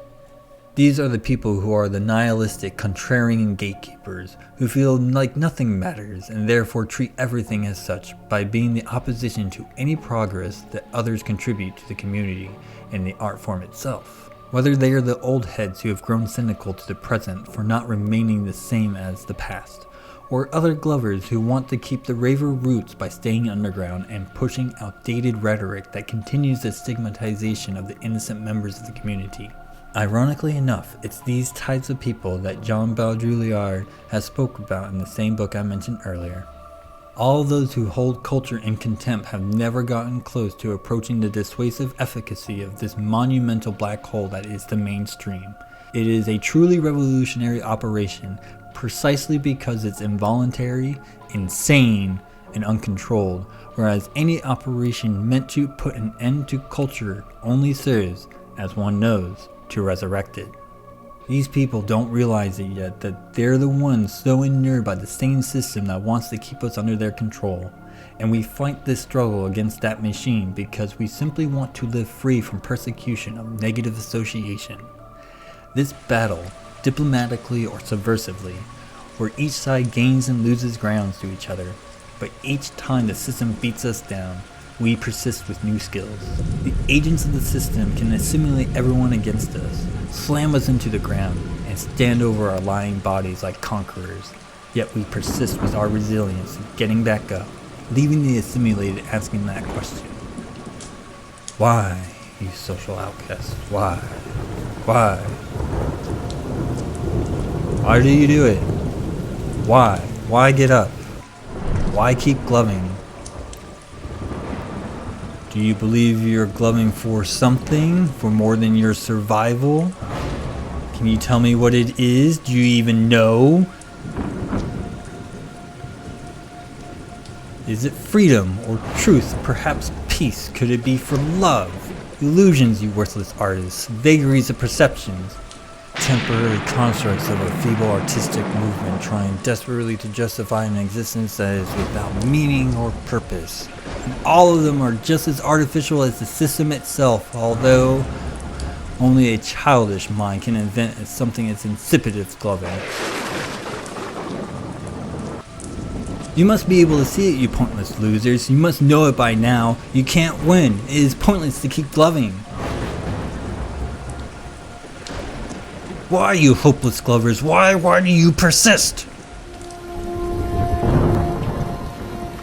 These are the people who are the nihilistic, contrarian gatekeepers, who feel like nothing matters and therefore treat everything as such by being the opposition to any progress that others contribute to the community and the art form itself. Whether they are the old heads who have grown cynical to the present for not remaining the same as the past, or other glovers who want to keep the raver roots by staying underground and pushing outdated rhetoric that continues the stigmatization of the innocent members of the community. Ironically enough, it's these types of people that Jean Baudrillard has spoke about in the same book I mentioned earlier. All those who hold culture in contempt have never gotten close to approaching the dissuasive efficacy of this monumental black hole that is the mainstream. It is a truly revolutionary operation precisely because it's involuntary, insane, and uncontrolled, whereas any operation meant to put an end to culture only serves, as one knows, to resurrect it. These people don't realize it yet that they're the ones so inured by the same system that wants to keep us under their control, and we fight this struggle against that machine because we simply want to live free from persecution of negative association. This battle, diplomatically or subversively, where each side gains and loses grounds to each other, but each time the system beats us down, we persist with new skills. The agents of the system can assimilate everyone against us, slam us into the ground, and stand over our lying bodies like conquerors. Yet we persist with our resilience, getting back up, leaving the assimilated asking that question. Why, you social outcasts? Why? Why? Why do you do it? Why? Why get up? Why keep gloving? Do you believe you're gloving for something, for more than your survival? Can you tell me what it is? Do you even know? Is it freedom or truth, perhaps peace? Could it be for love? Illusions, you worthless artists, vagaries of perceptions, temporary constructs of a feeble artistic movement trying desperately to justify an existence that is without meaning or purpose. And all of them are just as artificial as the system itself, although only a childish mind can invent something as insipid as gloving. You must be able to see it, you pointless losers. You must know it by now. You can't win. It is pointless to keep gloving. Why, you hopeless glovers? Why do you persist?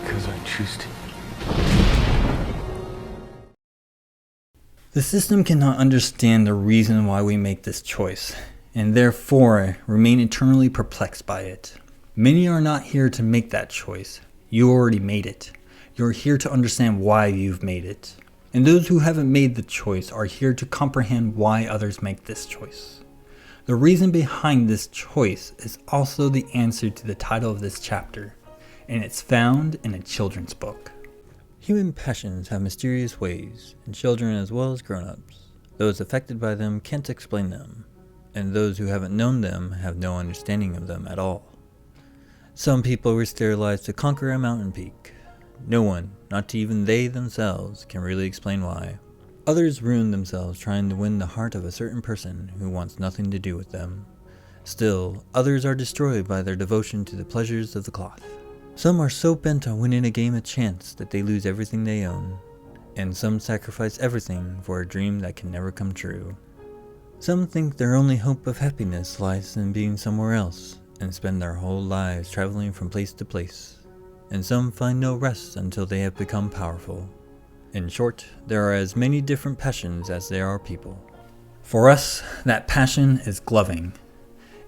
Because I choose to. The system cannot understand the reason why we make this choice, and therefore remain eternally perplexed by it. Many are not here to make that choice. You already made it. You're here to understand why you've made it. And those who haven't made the choice are here to comprehend why others make this choice. The reason behind this choice is also the answer to the title of this chapter, and it's found in a children's book. Human passions have mysterious ways, and children as well as grown-ups. Those affected by them can't explain them, and those who haven't known them have no understanding of them at all. Some people risk their lives to conquer a mountain peak. No one, not even they themselves, can really explain why. Others ruin themselves trying to win the heart of a certain person who wants nothing to do with them. Still, others are destroyed by their devotion to the pleasures of the cloth. Some are so bent on winning a game of chance that they lose everything they own, and some sacrifice everything for a dream that can never come true. Some think their only hope of happiness lies in being somewhere else, and spend their whole lives traveling from place to place, and some find no rest until they have become powerful. In short, there are as many different passions as there are people. For us, that passion is gloving.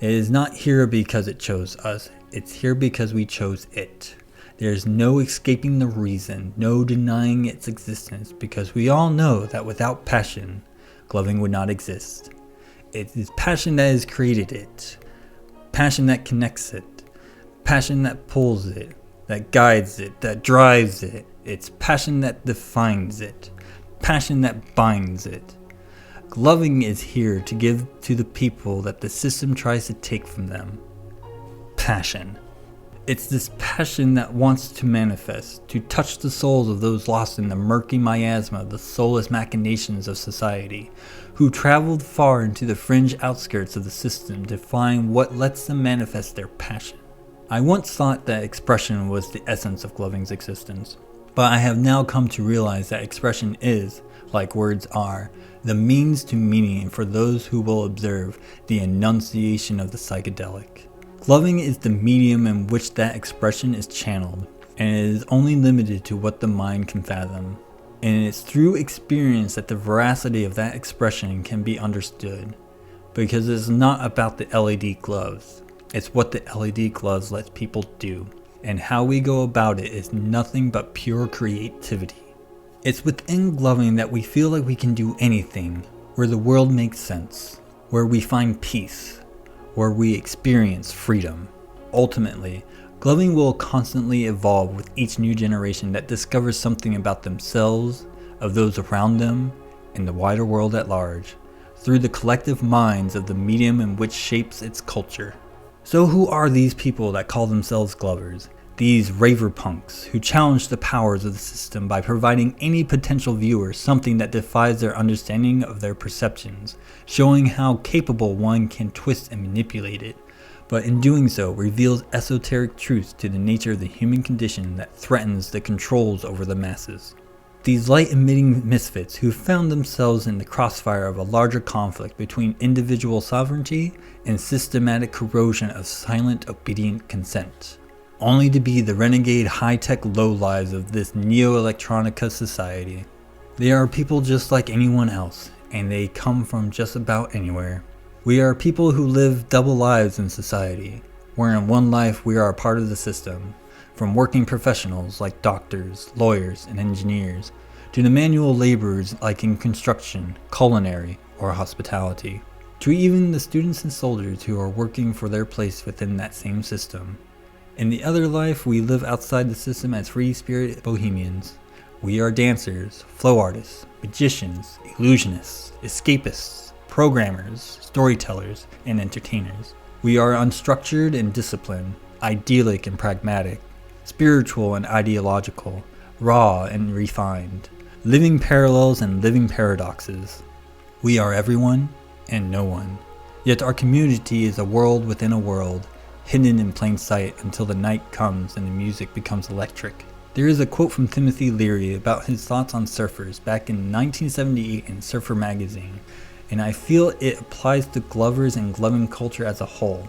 It is not here because it chose us, it's here because we chose it. There is no escaping the reason, no denying its existence, because we all know that without passion, gloving would not exist. It is passion that has created it, passion that connects it, passion that pulls it, that guides it, that drives it. It's passion that defines it, passion that binds it. Gloving is here to give to the people that the system tries to take from them. Passion. It's this passion that wants to manifest, to touch the souls of those lost in the murky miasma of the soulless machinations of society, who traveled far into the fringe outskirts of the system to find what lets them manifest their passion. I once thought that expression was the essence of Gloving's existence, but I have now come to realize that expression is, like words are, the means to meaning for those who will observe the enunciation of the psychedelic. Gloving is the medium in which that expression is channeled, and it is only limited to what the mind can fathom. And it's through experience that the veracity of that expression can be understood, because it's not about the LED gloves, it's what the LED gloves let people do, and how we go about it is nothing but pure creativity. It's within Gloving that we feel like we can do anything, where the world makes sense, where we find peace, where we experience freedom. Ultimately, Gloving will constantly evolve with each new generation that discovers something about themselves, of those around them, and the wider world at large, through the collective minds of the medium in which shapes its culture. So who are these people that call themselves Glovers? These Raver-Punks who challenge the powers of the system by providing any potential viewer something that defies their understanding of their perceptions, showing how capable one can twist and manipulate it, but in doing so reveals esoteric truths to the nature of the human condition that threatens the controls over the masses. These light-emitting misfits who found themselves in the crossfire of a larger conflict between individual sovereignty and systematic corrosion of silent, obedient consent, only to be the renegade high-tech lowlives of this neo-electronica society. They are people just like anyone else, and they come from just about anywhere. We are people who live double lives in society, where in one life we are a part of the system, from working professionals like doctors, lawyers, and engineers, to the manual laborers like in construction, culinary, or hospitality, to even the students and soldiers who are working for their place within that same system. In the other life, we live outside the system as free-spirited bohemians. We are dancers, flow artists, magicians, illusionists, escapists, programmers, storytellers, and entertainers. We are unstructured and disciplined, idyllic and pragmatic, spiritual and ideological, raw and refined, living parallels and living paradoxes. We are everyone and no one. Yet our community is a world within a world, hidden in plain sight until the night comes and the music becomes electric. There is a quote from Timothy Leary about his thoughts on surfers back in 1978 in Surfer magazine, and I feel it applies to Glovers and Gloving culture as a whole.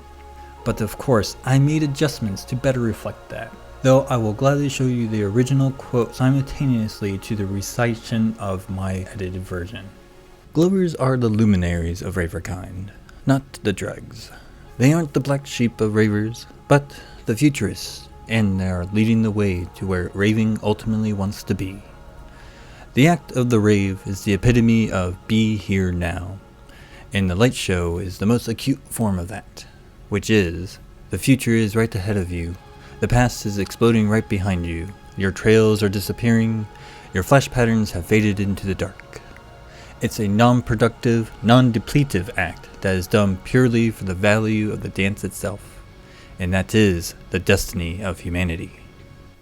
But of course, I made adjustments to better reflect that, though I will gladly show you the original quote simultaneously to the recitation of my edited version. Glovers are the luminaries of Raver-kind, not the dregs. They aren't the black sheep of ravers, but the futurists, and they are leading the way to where raving ultimately wants to be. The act of the rave is the epitome of be here now, and the light show is the most acute form of that, which is, the future is right ahead of you, the past is exploding right behind you, your trails are disappearing, your flash patterns have faded into the dark. It's a non-productive, non-depletive act that is done purely for the value of the dance itself, and that is the destiny of humanity.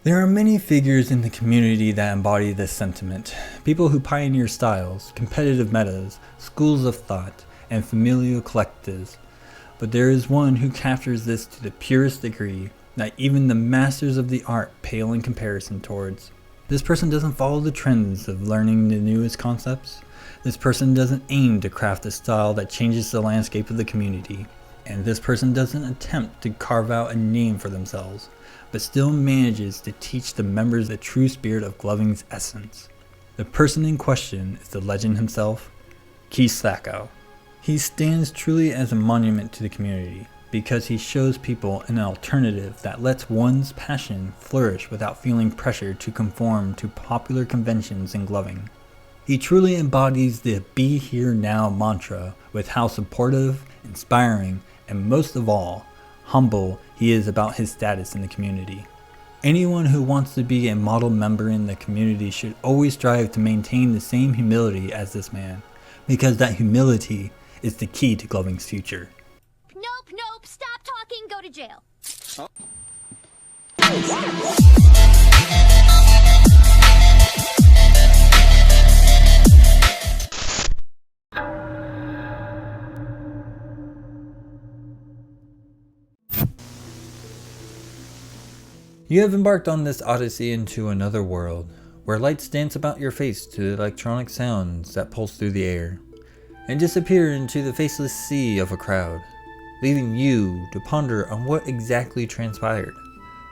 There are many figures in the community that embody this sentiment, people who pioneer styles, competitive metas, schools of thought, and familial collectives, but there is one who captures this to the purest degree that even the masters of the art pale in comparison towards. This person doesn't follow the trends of learning the newest concepts. This person doesn't aim to craft a style that changes the landscape of the community, and this person doesn't attempt to carve out a name for themselves, but still manages to teach the members the true spirit of Gloving's essence. The person in question is the legend himself, Keith Sacco. He stands truly as a monument to the community, because he shows people an alternative that lets one's passion flourish without feeling pressure to conform to popular conventions in Gloving. He truly embodies the be here now mantra with how supportive, inspiring, and most of all, humble he is about his status in the community. Anyone who wants to be a model member in the community should always strive to maintain the same humility as this man, because that humility is the key to Gloving's future. Nope, stop talking, go to jail. You have embarked on this odyssey into another world, where lights dance about your face to the electronic sounds that pulse through the air, and disappear into the faceless sea of a crowd, leaving you to ponder on what exactly transpired.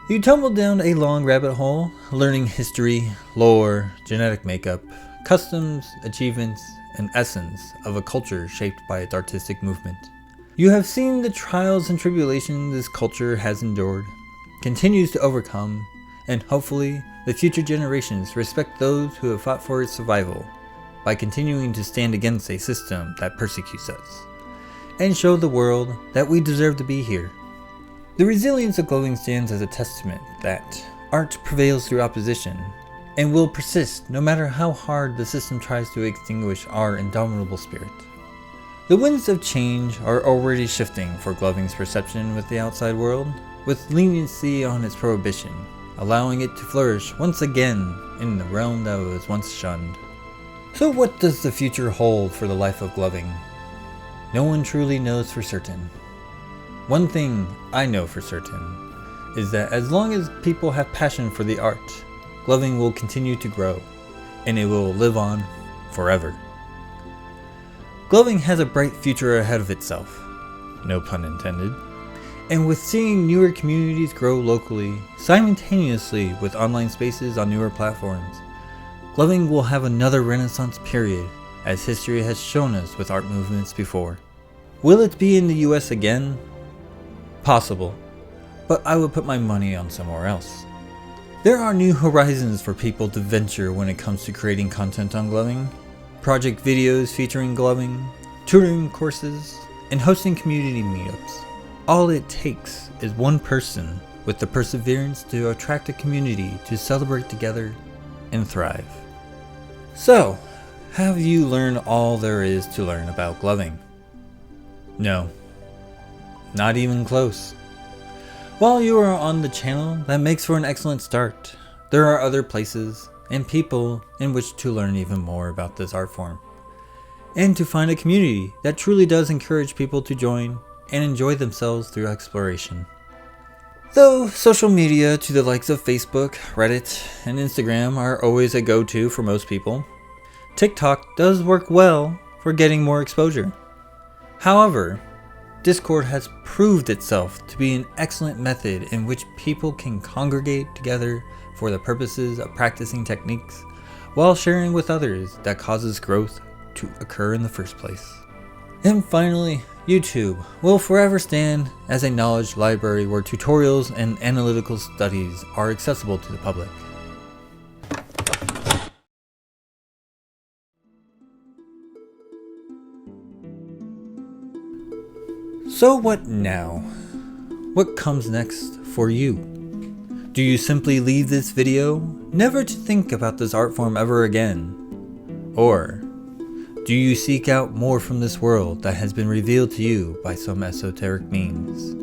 You tumbled down a long rabbit hole, learning history, lore, genetic makeup, customs, achievements, and essence of a culture shaped by its artistic movement. You have seen the trials and tribulations this culture has endured, continues to overcome, and hopefully the future generations respect those who have fought for its survival by continuing to stand against a system that persecutes us, and show the world that we deserve to be here. The resilience of Gloving stands as a testament that art prevails through opposition and will persist no matter how hard the system tries to extinguish our indomitable spirit. The winds of change are already shifting for Gloving's perception with the outside world, with leniency on its prohibition, allowing it to flourish once again in the realm that was once shunned. So what does the future hold for the life of Gloving? No one truly knows for certain. One thing I know for certain is that as long as people have passion for the art, Gloving will continue to grow, and it will live on forever. Gloving has a bright future ahead of itself, no pun intended, and with seeing newer communities grow locally, simultaneously with online spaces on newer platforms, Gloving will have another renaissance period, as history has shown us with art movements before. Will it be in the US again? Possible, but I would put my money on somewhere else. There are new horizons for people to venture when it comes to creating content on Gloving, project videos featuring Gloving, tutoring courses, and hosting community meetups. All it takes is one person with the perseverance to attract a community to celebrate together and thrive. So, have you learned all there is to learn about Gloving? No. Not even close. While you are on the channel, that makes for an excellent start. There are other places and people in which to learn even more about this art form, and to find a community that truly does encourage people to join and enjoy themselves through exploration. Though social media to the likes of Facebook, Reddit, and Instagram are always a go-to for most people, TikTok does work well for getting more exposure. However, Discord has proved itself to be an excellent method in which people can congregate together for the purposes of practicing techniques while sharing with others that causes growth to occur in the first place. And finally, YouTube will forever stand as a knowledge library where tutorials and analytical studies are accessible to the public. So what now? What comes next for you? Do you simply leave this video, never to think about this art form ever again? Or do you seek out more from this world that has been revealed to you by some esoteric means?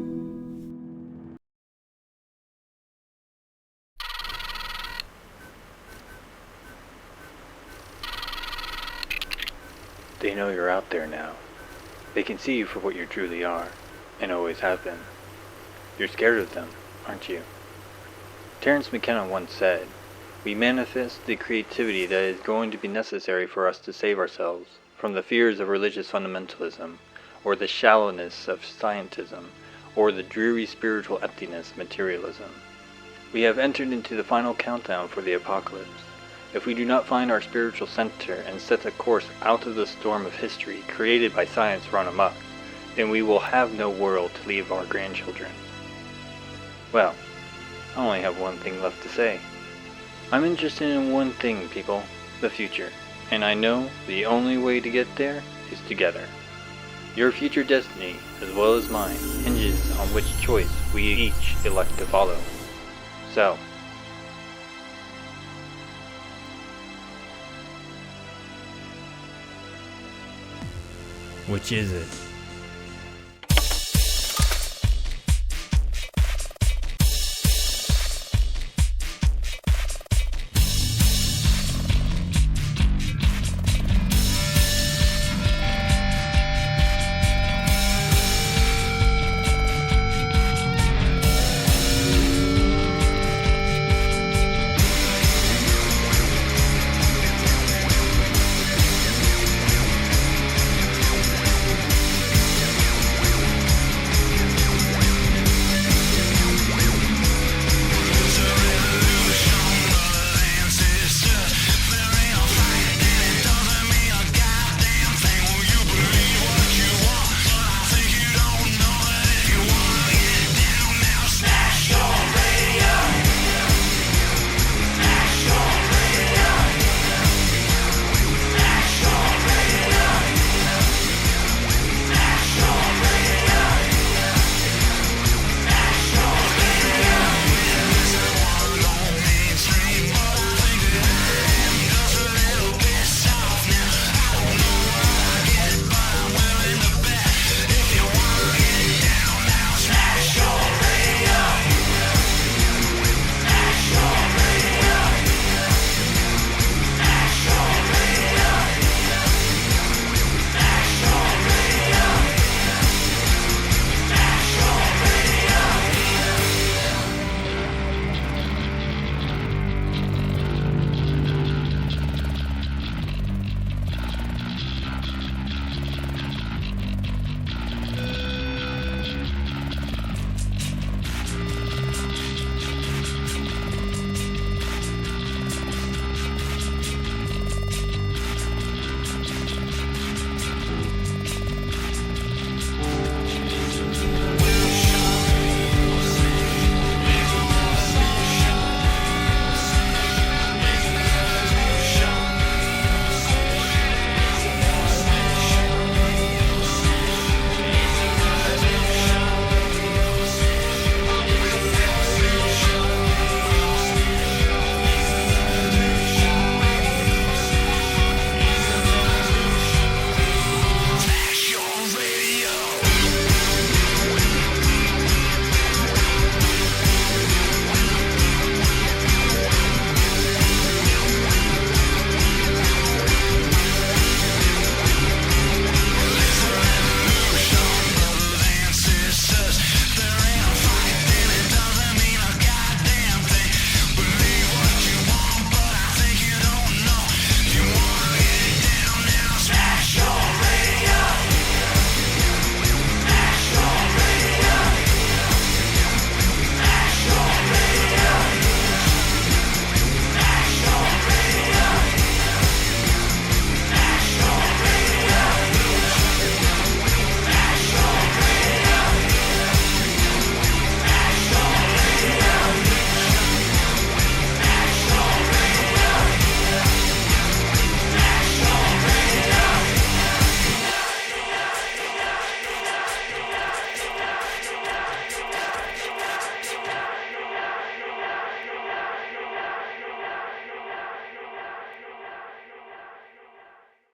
They know you're out there now. They can see you for what you truly are, and always have been. You're scared of them, aren't you? Terence McKenna once said, "We manifest the creativity that is going to be necessary for us to save ourselves from the fears of religious fundamentalism, or the shallowness of scientism, or the dreary spiritual emptiness of materialism. We have entered into the final countdown for the apocalypse. If we do not find our spiritual center and set a course out of the storm of history created by science run amok, then we will have no world to leave our grandchildren." Well, I only have one thing left to say. I'm interested in one thing, people, the future, and I know the only way to get there is together. Your future destiny, as well as mine, hinges on which choice we each elect to follow. So, Which is it?